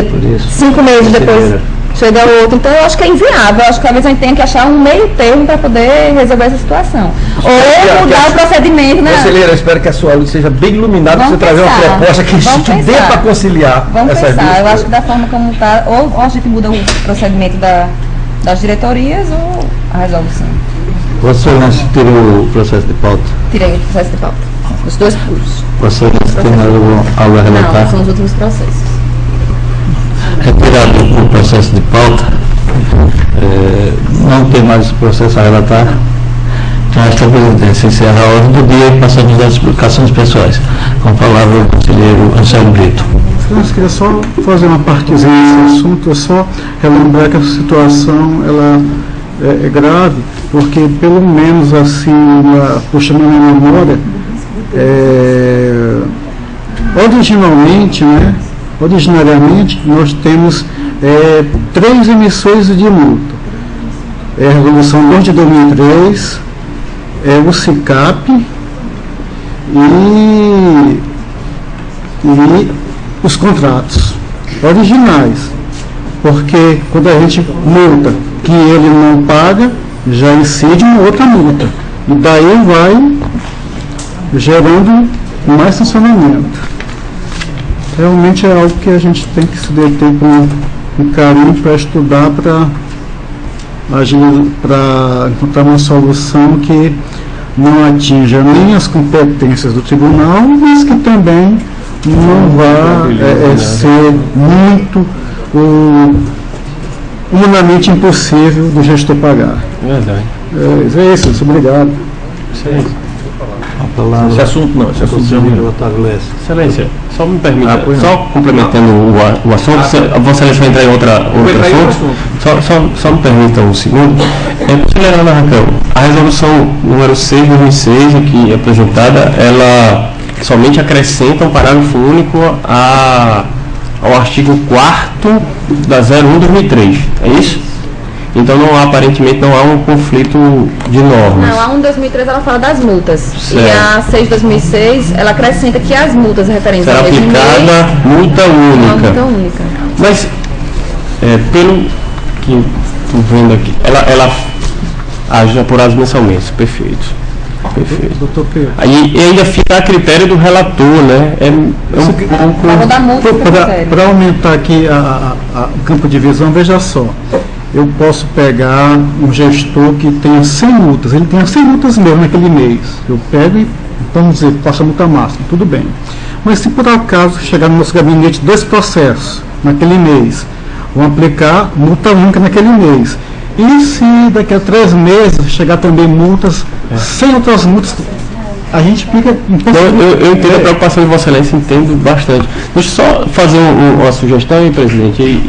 5 meses depois chega outro. Então eu acho que é inviável, eu acho que talvez a gente tenha que achar um meio termo para poder resolver essa situação. Ou mudar o procedimento, né? Conselheira, eu espero que a sua luz seja bem iluminada para você trazer uma proposta que dê para conciliar essas duas coisas. Eu acho que da forma como está, ou a gente muda o procedimento das diretorias ou a resolução. Vossa Excelência tirou o processo de pauta? Tirei o processo de pauta. Os 2 puros. Vossa Excelência tem algo a relatar? Não, são os últimos processos. Retirado o processo de pauta, não tem mais processo a relatar. Então, esta presidência encerra a ordem do dia e passamos às explicações pessoais. Com a palavra o conselheiro Anselmo Brito. Eu queria só fazer uma partezinha nesse assunto, só relembrar que a situação ela é grave, porque pelo menos assim, puxando a minha memória, originariamente nós temos 3 emissões de multa. A Resolução 2 de 2003, o SICAP e os contratos originais, porque quando a gente multa que ele não paga, já incide uma outra multa, e daí vai gerando mais funcionamento. Realmente é algo que a gente tem que se deter com carinho para estudar, para encontrar uma solução que não atinja nem as competências do tribunal, mas que também não vá ser muito humanamente impossível do gestor pagar. Verdade. É isso, obrigado. Esse assunto não, esse assunto Excelência, só me permita, só complementando o assunto, Vossa Excelência vai entrar em outro assunto. Só me permita um segundo. Conselheira Ana Raquel, a resolução número 6 de 2006, aqui apresentada, ela somente acrescenta um parágrafo único ao artigo 4º da 01/2003, é isso? Então aparentemente não há um conflito de normas. Não, a 1/2003 ela fala das multas. Certo. E a 6/2006 ela acrescenta que as multas referentes será ao mesmo aplicada multa única. Uma multa única. Mas, pelo que estou vendo aqui, ela age apurados mensalmente. Perfeito. Doutor Pedro. Aí ainda fica a critério do relator, né? Fala da multa Para aumentar aqui o campo de visão, veja só. Eu posso pegar um gestor que tenha 100 multas, ele tem 100 multas mesmo naquele mês. Eu pego e, vamos dizer, faço a multa máxima, tudo bem. Mas se por acaso chegar no nosso gabinete 2 processos naquele mês, vão aplicar multa única naquele mês. E se daqui a 3 meses chegar também multas, 100 outras multas, a gente fica... Eu entendo a preocupação de Vossa Excelência, entendo bastante. Deixa eu só fazer uma sugestão aí, presidente,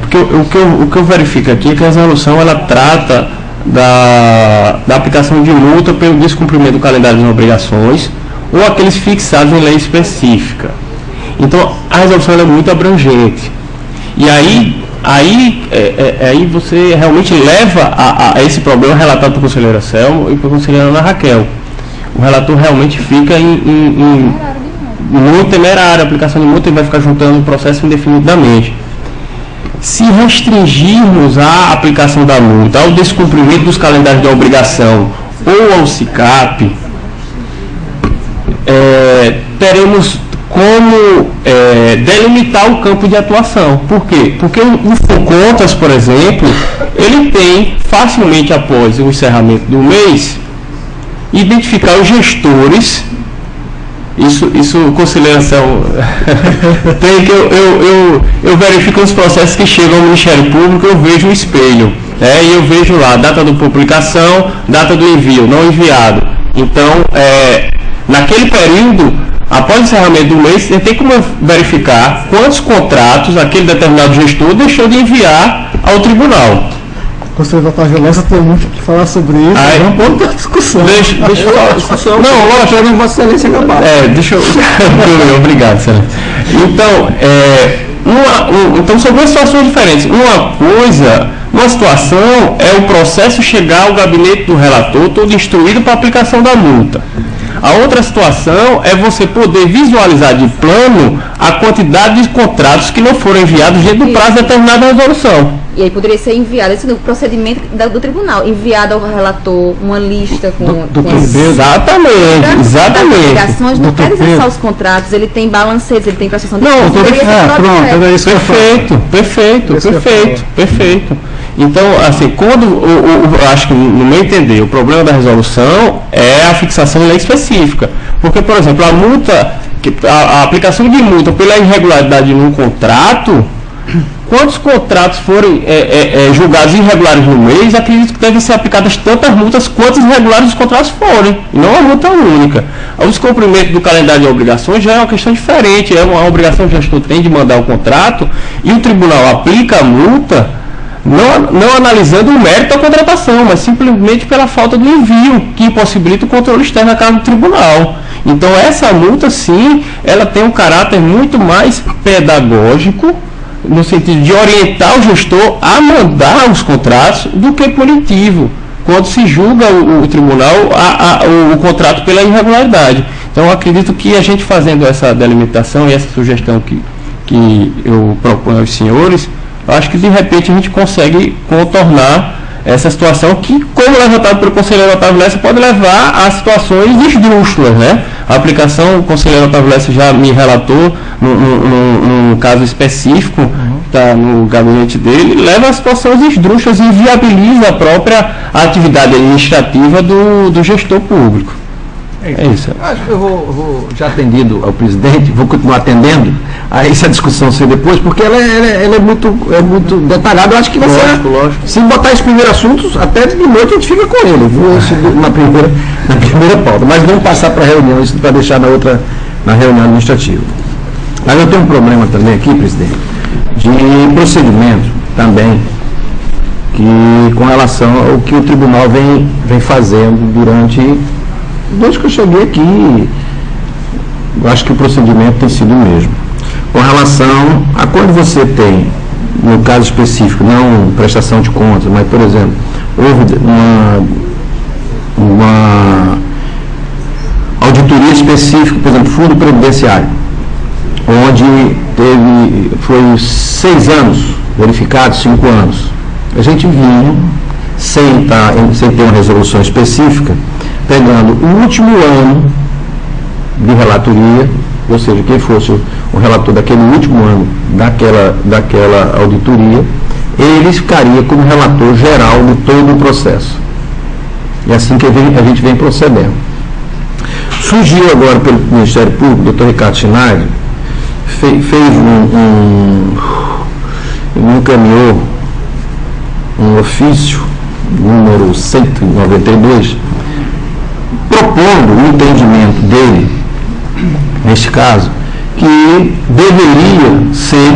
porque o que eu verifico aqui é que a resolução ela trata da aplicação de multa pelo descumprimento do calendário de obrigações ou aqueles fixados em lei específica. Então, a resolução ela é muito abrangente. E aí você realmente leva a esse problema relatado pelo conselheiro Anselmo e pelo conselheiro Ana Raquel. O relator realmente fica muito temerário, a aplicação de multa, e vai ficar juntando o processo indefinidamente. Se restringirmos a aplicação da multa ao descumprimento dos calendários de obrigação ou ao SICAP, teremos como delimitar o campo de atuação. Por quê? Porque o FONCONTAS, por exemplo, ele tem facilmente após o encerramento do mês identificar os gestores. Isso conselheiro Anselmo, tem que eu verifico os processos que chegam ao Ministério Público, eu vejo o espelho, e eu vejo lá data de publicação, data do envio, não enviado. Então, naquele período, após o encerramento do mês, você tem como verificar quantos contratos aquele determinado gestor deixou de enviar ao tribunal. Conselheiro Vargas tem muito que falar sobre isso. Vamos pôr outra discussão. Deixa eu falar. Discussão. Não, lógico, eu não vou excelência acabar. Deixa eu. Obrigado, excelência. Então, então são duas situações diferentes. Uma situação é o processo chegar ao gabinete do relator todo instruído para a aplicação da multa. A outra situação é você poder visualizar de plano a quantidade de contratos que não foram enviados dentro do prazo determinado da resolução. E aí poderia ser enviado, esse no procedimento do tribunal, enviado ao relator uma lista com Exatamente. obrigações, não quer dizer só os contratos, ele tem balancetes, ele tem prestação de contas. Pronto, é isso que eu falo. Perfeito. Então, assim, quando eu acho que, no meu entender, o problema da resolução é a fixação em lei específica. Porque, por exemplo, a multa, a aplicação de multa pela irregularidade num contrato, quantos contratos forem julgados irregulares no mês, acredito que devem ser aplicadas tantas multas quantos irregulares os contratos forem, e não uma multa única. O descumprimento do calendário de obrigações já é uma questão diferente, é uma obrigação que o gestor tem de mandar o contrato, e o tribunal aplica a multa, não analisando o mérito da contratação, mas simplesmente pela falta do envio, que impossibilita o controle externo a cargo do tribunal. Então essa multa, sim, ela tem um caráter muito mais pedagógico, no sentido de orientar o gestor a mandar os contratos, do que punitivo, quando se julga o tribunal o contrato pela irregularidade. Então eu acredito que a gente fazendo essa delimitação e essa sugestão que eu proponho aos senhores, eu acho que de repente a gente consegue contornar essa situação que, como levantado pelo conselheiro Otávio Lessa, pode levar a situações esdrúxulas, né? A aplicação, o conselheiro Otávio Lessa já me relatou num caso específico, está no gabinete dele, leva a situações esdrúxulas e viabiliza a própria atividade administrativa do gestor público. É isso. Acho que eu vou já atendido ao presidente, vou continuar atendendo a essa discussão ser depois, porque ela é muito detalhada. Eu acho que vai ser. Lógico. Se botar esse primeiro assunto, até de noite a gente fica com ele. Viu? Na primeira pauta. Mas vamos passar para a reunião, isso para deixar na reunião administrativa. Mas eu tenho um problema também aqui, presidente, de procedimento também, que com relação ao que o tribunal vem fazendo desde que eu cheguei aqui, eu acho que o procedimento tem sido o mesmo. Com relação a quando você tem, no caso específico, não prestação de contas, mas, por exemplo, houve uma auditoria específica, por exemplo, fundo previdenciário, onde foi 6 anos verificados, 5 anos. A gente vinha, sem ter uma resolução específica, pegando o último ano de relatoria, ou seja, quem fosse o relator daquele último ano daquela auditoria, ele ficaria como relator geral de todo o processo. E assim que a gente vem procedendo. Surgiu agora pelo Ministério Público, o doutor Ricardo Schneider, encaminhou um ofício, número 192, propondo o entendimento dele, neste caso, que deveria ser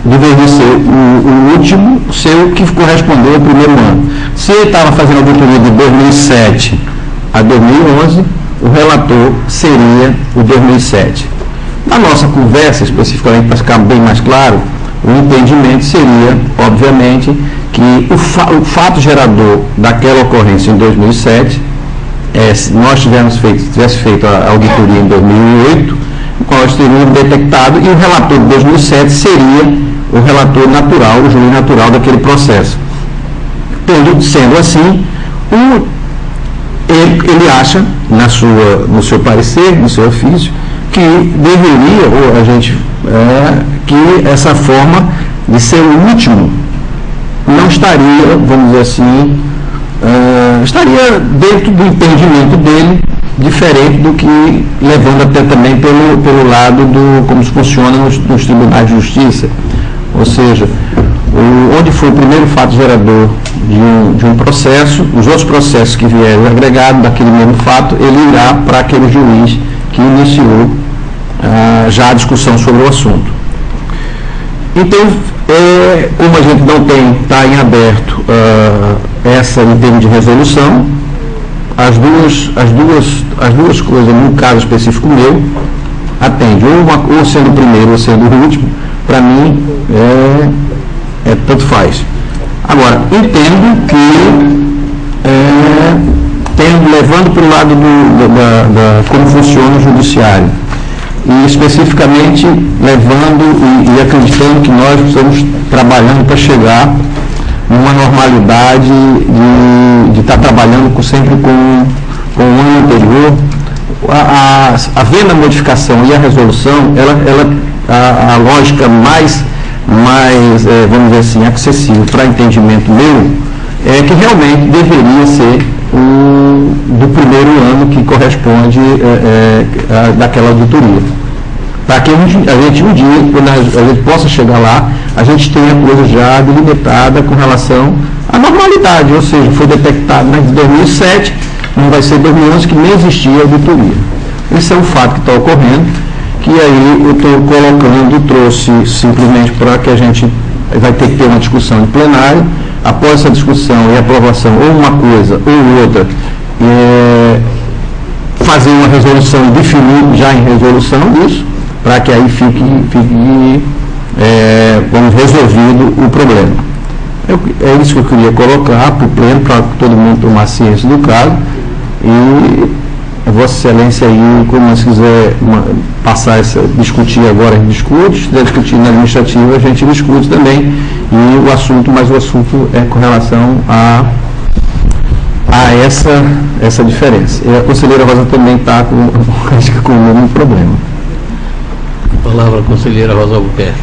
o último, ser o que correspondeu ao primeiro ano. Se ele estava fazendo a auditoria de 2007 a 2011, o relator seria o 2007. Na nossa conversa, especificamente, para ficar bem mais claro, o entendimento seria, obviamente, que o fato gerador daquela ocorrência em 2007, se nós tivesse feito a auditoria em 2008, nós teríamos detectado, e o relator de 2007 seria o relator natural, o juiz natural daquele processo. Sendo assim, ele acha, no seu parecer, no seu ofício, que deveria, ou a gente, que essa forma de ser o último não estaria, vamos dizer assim, estaria dentro do entendimento dele, diferente do que, levando até também pelo lado como se funciona nos tribunais de justiça. Ou seja, onde foi o primeiro fato gerador de um processo, os outros processos que vieram agregados daquele mesmo fato, ele irá para aquele juiz que iniciou já a discussão sobre o assunto. Então, como a gente não está em aberto essa em termos de resolução, as duas coisas, no caso específico meu, atende, ou sendo o primeiro ou sendo o último, para mim tanto faz. Agora, entendo que levando para o lado como funciona o judiciário, e especificamente levando e acreditando que nós estamos trabalhando para chegar numa normalidade de estar trabalhando sempre com o ano anterior, havendo a modificação e a resolução, a lógica mais vamos dizer assim, acessível para entendimento meu, é que realmente deveria ser do primeiro ano que corresponde daquela auditoria. para que a gente um dia, quando a gente possa chegar lá, a gente tenha a coisa já delimitada com relação à normalidade, ou seja, foi detectado em 2007, não vai ser 2011 que nem existia auditoria. Esse é um fato que está ocorrendo, que aí eu estou colocando, trouxe simplesmente para que a gente vai ter que ter uma discussão em plenário, após essa discussão e aprovação, ou uma coisa ou outra, fazer uma resolução, definir já em resolução isso, para que aí fique resolvido o problema. É isso que eu queria colocar para o pleno, para todo mundo tomar ciência do caso, e Vossa Excelência aí, como se quiser passar discutir agora, a gente discute, se quiser discutir na administrativa, a gente discute também, e o assunto é com relação a essa diferença. E a conselheira Rosa também está com o mesmo problema. A palavra, conselheira Rosa Albuquerque.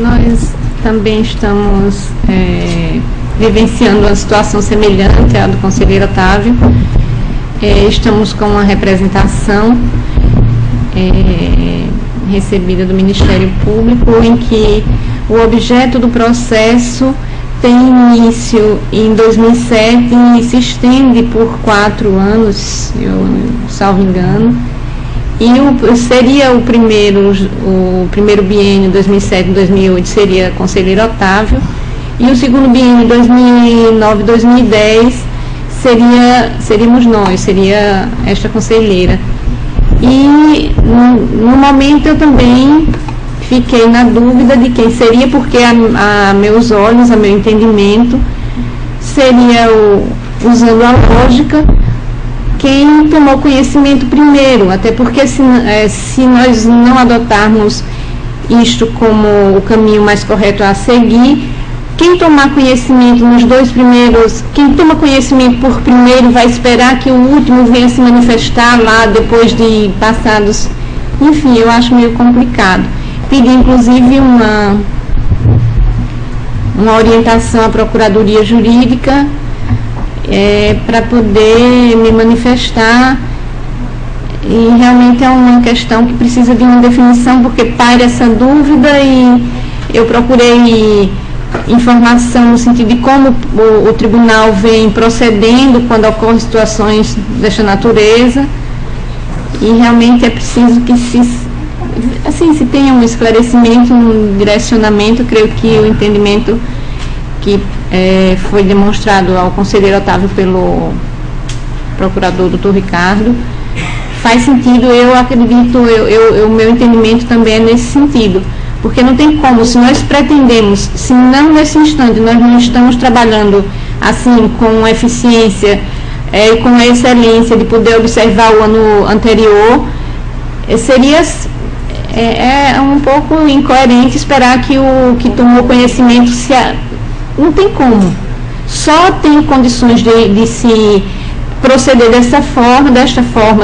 Nós também estamos vivenciando uma situação semelhante à do conselheiro Otávio. Estamos com uma representação recebida do Ministério Público, em que o objeto do processo tem início em 2007 e se estende por 4 anos, eu salvo engano, e seria o primeiro biênio 2007-2008 seria conselheiro Otávio, e o segundo biênio 2009-2010 seríamos nós, seria esta conselheira. E no momento eu também fiquei na dúvida de quem seria, porque a meus olhos, a meu entendimento, seria, usando a lógica, quem tomou conhecimento primeiro, até porque se nós não adotarmos isto como o caminho mais correto a seguir, quem tomar conhecimento nos 2 primeiros, quem toma conhecimento por primeiro vai esperar que o último venha se manifestar lá depois de passados, enfim, eu acho meio complicado. Pedi inclusive uma orientação à Procuradoria Jurídica para poder me manifestar, e realmente é uma questão que precisa de uma definição, porque paira essa dúvida, e eu procurei informação no sentido de como o tribunal vem procedendo quando ocorrem situações desta natureza, e realmente é preciso que se tenha um esclarecimento, um direcionamento. Creio que o entendimento que foi demonstrado ao conselheiro Otávio pelo procurador Dr. Ricardo faz sentido. Eu acredito, o meu entendimento também é nesse sentido, porque não tem como, se nós pretendemos, se não nesse instante nós não estamos trabalhando assim com eficiência e com a excelência de poder observar o ano anterior, seria um pouco incoerente esperar que o que tomou conhecimento não tem como. Só tem condições de se proceder desta forma,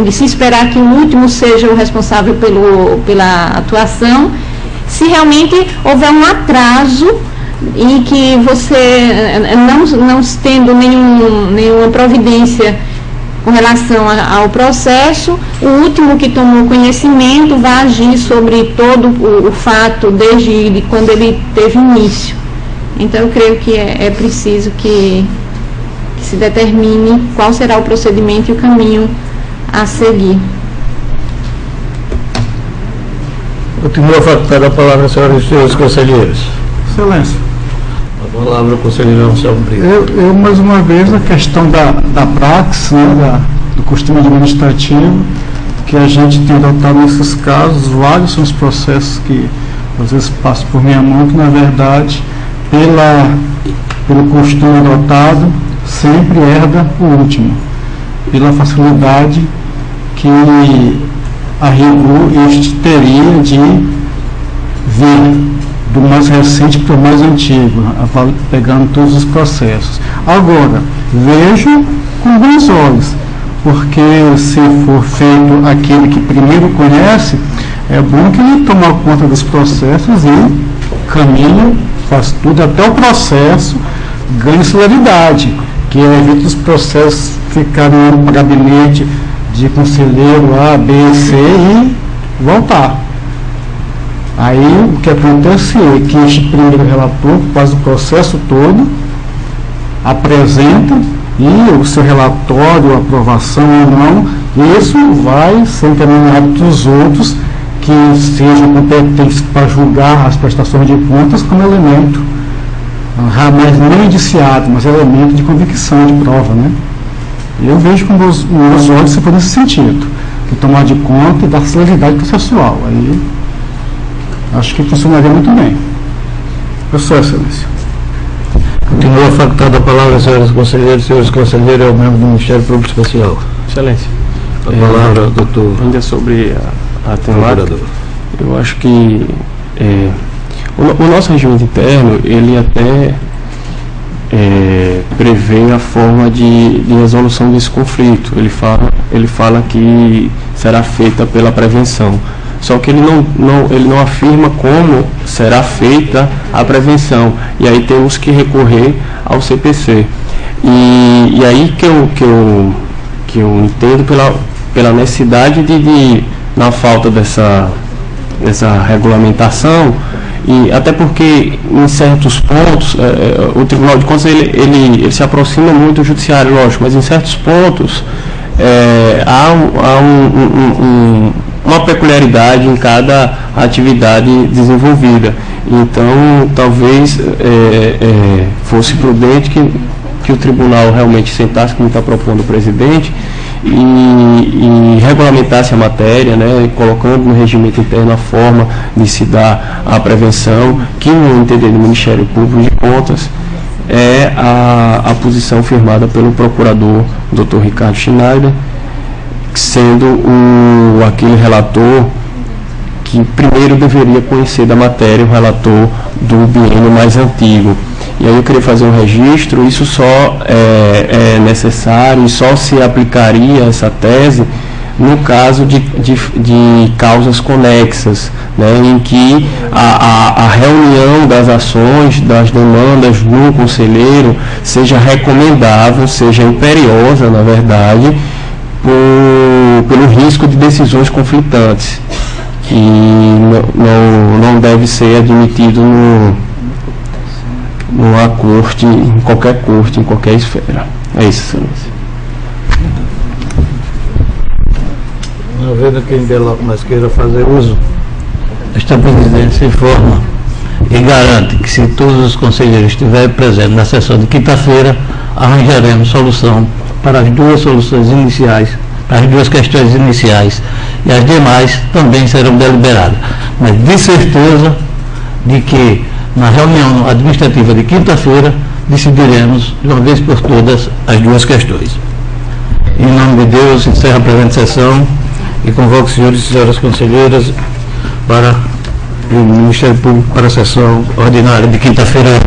de se esperar que o último seja o responsável pela atuação, se realmente houver um atraso e que você, não tendo nenhuma providência com relação ao processo, o último que tomou conhecimento vai agir sobre todo o fato desde quando ele teve início. Então, eu creio que é preciso que se determine qual será o procedimento e o caminho a seguir. Continua a facultar a palavra a senhora e os senhores conselheiros. Excelência. A palavra ao conselheiro Anselmo Brito. Eu, mais uma vez, a questão da praxe, né, do costume administrativo, que a gente tem adotado nesses casos, vários são os processos que às vezes passam por minha mão, que na verdade, pelo costume adotado, sempre herda o último, pela facilidade que a rigor este teria de vir do mais recente para o mais antigo, pegando todos os processos. Agora, vejo com bons olhos, porque se for feito aquele que primeiro conhece, é bom que ele tome conta dos processos e caminha, faz tudo, até o processo ganhe celeridade, que evita os processos ficarem no gabinete de conselheiro A, B, C e voltar. Aí o que acontece é que este primeiro relator faz o processo todo, apresenta, e o seu relatório, aprovação ou não, isso vai ser encaminhado para os outros que sejam competentes para julgar as prestações de contas como elemento, mas não indiciado, mas elemento de convicção de prova, né? Eu vejo com meus olhos se for nesse sentido, de tomar de conta e dar celeridade processual. Aí acho que funcionaria muito bem. Professor, Excelência. Continua facultada a palavra, senhores conselheiros, é o membro do Ministério Público Especial. Excelência. A palavra, doutor. Ainda sobre a temática, eu acho que o nosso regimento interno, ele até prevê a forma de resolução desse conflito. Ele fala que será feita pela prevenção. Só que ele não afirma como será feita a prevenção. E aí temos que recorrer ao CPC. E aí que eu entendo pela necessidade de na falta dessa regulamentação, e até porque em certos pontos o Tribunal de Contas ele se aproxima muito do judiciário, lógico, mas em certos pontos há uma peculiaridade em cada atividade desenvolvida. Então, talvez fosse prudente que o tribunal realmente sentasse, como está propondo o presidente, e regulamentasse a matéria, né, colocando no regimento interno a forma de se dar a prevenção, que no entender do Ministério Público de Contas é a posição firmada pelo procurador Dr. Ricardo Schneider, sendo aquele relator que primeiro deveria conhecer da matéria, o relator do biênio mais antigo. E aí eu queria fazer um registro, isso só é necessário e só se aplicaria essa tese no caso de causas conexas, né, em que a reunião das ações, das demandas no conselheiro seja recomendável, seja imperiosa, na verdade, pelo risco de decisões conflitantes, que não deve ser admitido numa corte, em qualquer esfera. É isso, Excelência. Não havendo quem dela mais queira fazer uso, esta presidência informa e garante que, se todos os conselheiros estiverem presentes na sessão de quinta-feira, arranjaremos solução para as duas soluções iniciais, para as duas questões iniciais, e as demais também serão deliberadas. Mas de certeza de que na reunião administrativa de quinta-feira decidiremos de uma vez por todas as duas questões. Em nome de Deus, encerro a presente sessão e convoco os senhores e senhoras conselheiras para o Ministério Público para a sessão ordinária de quinta-feira.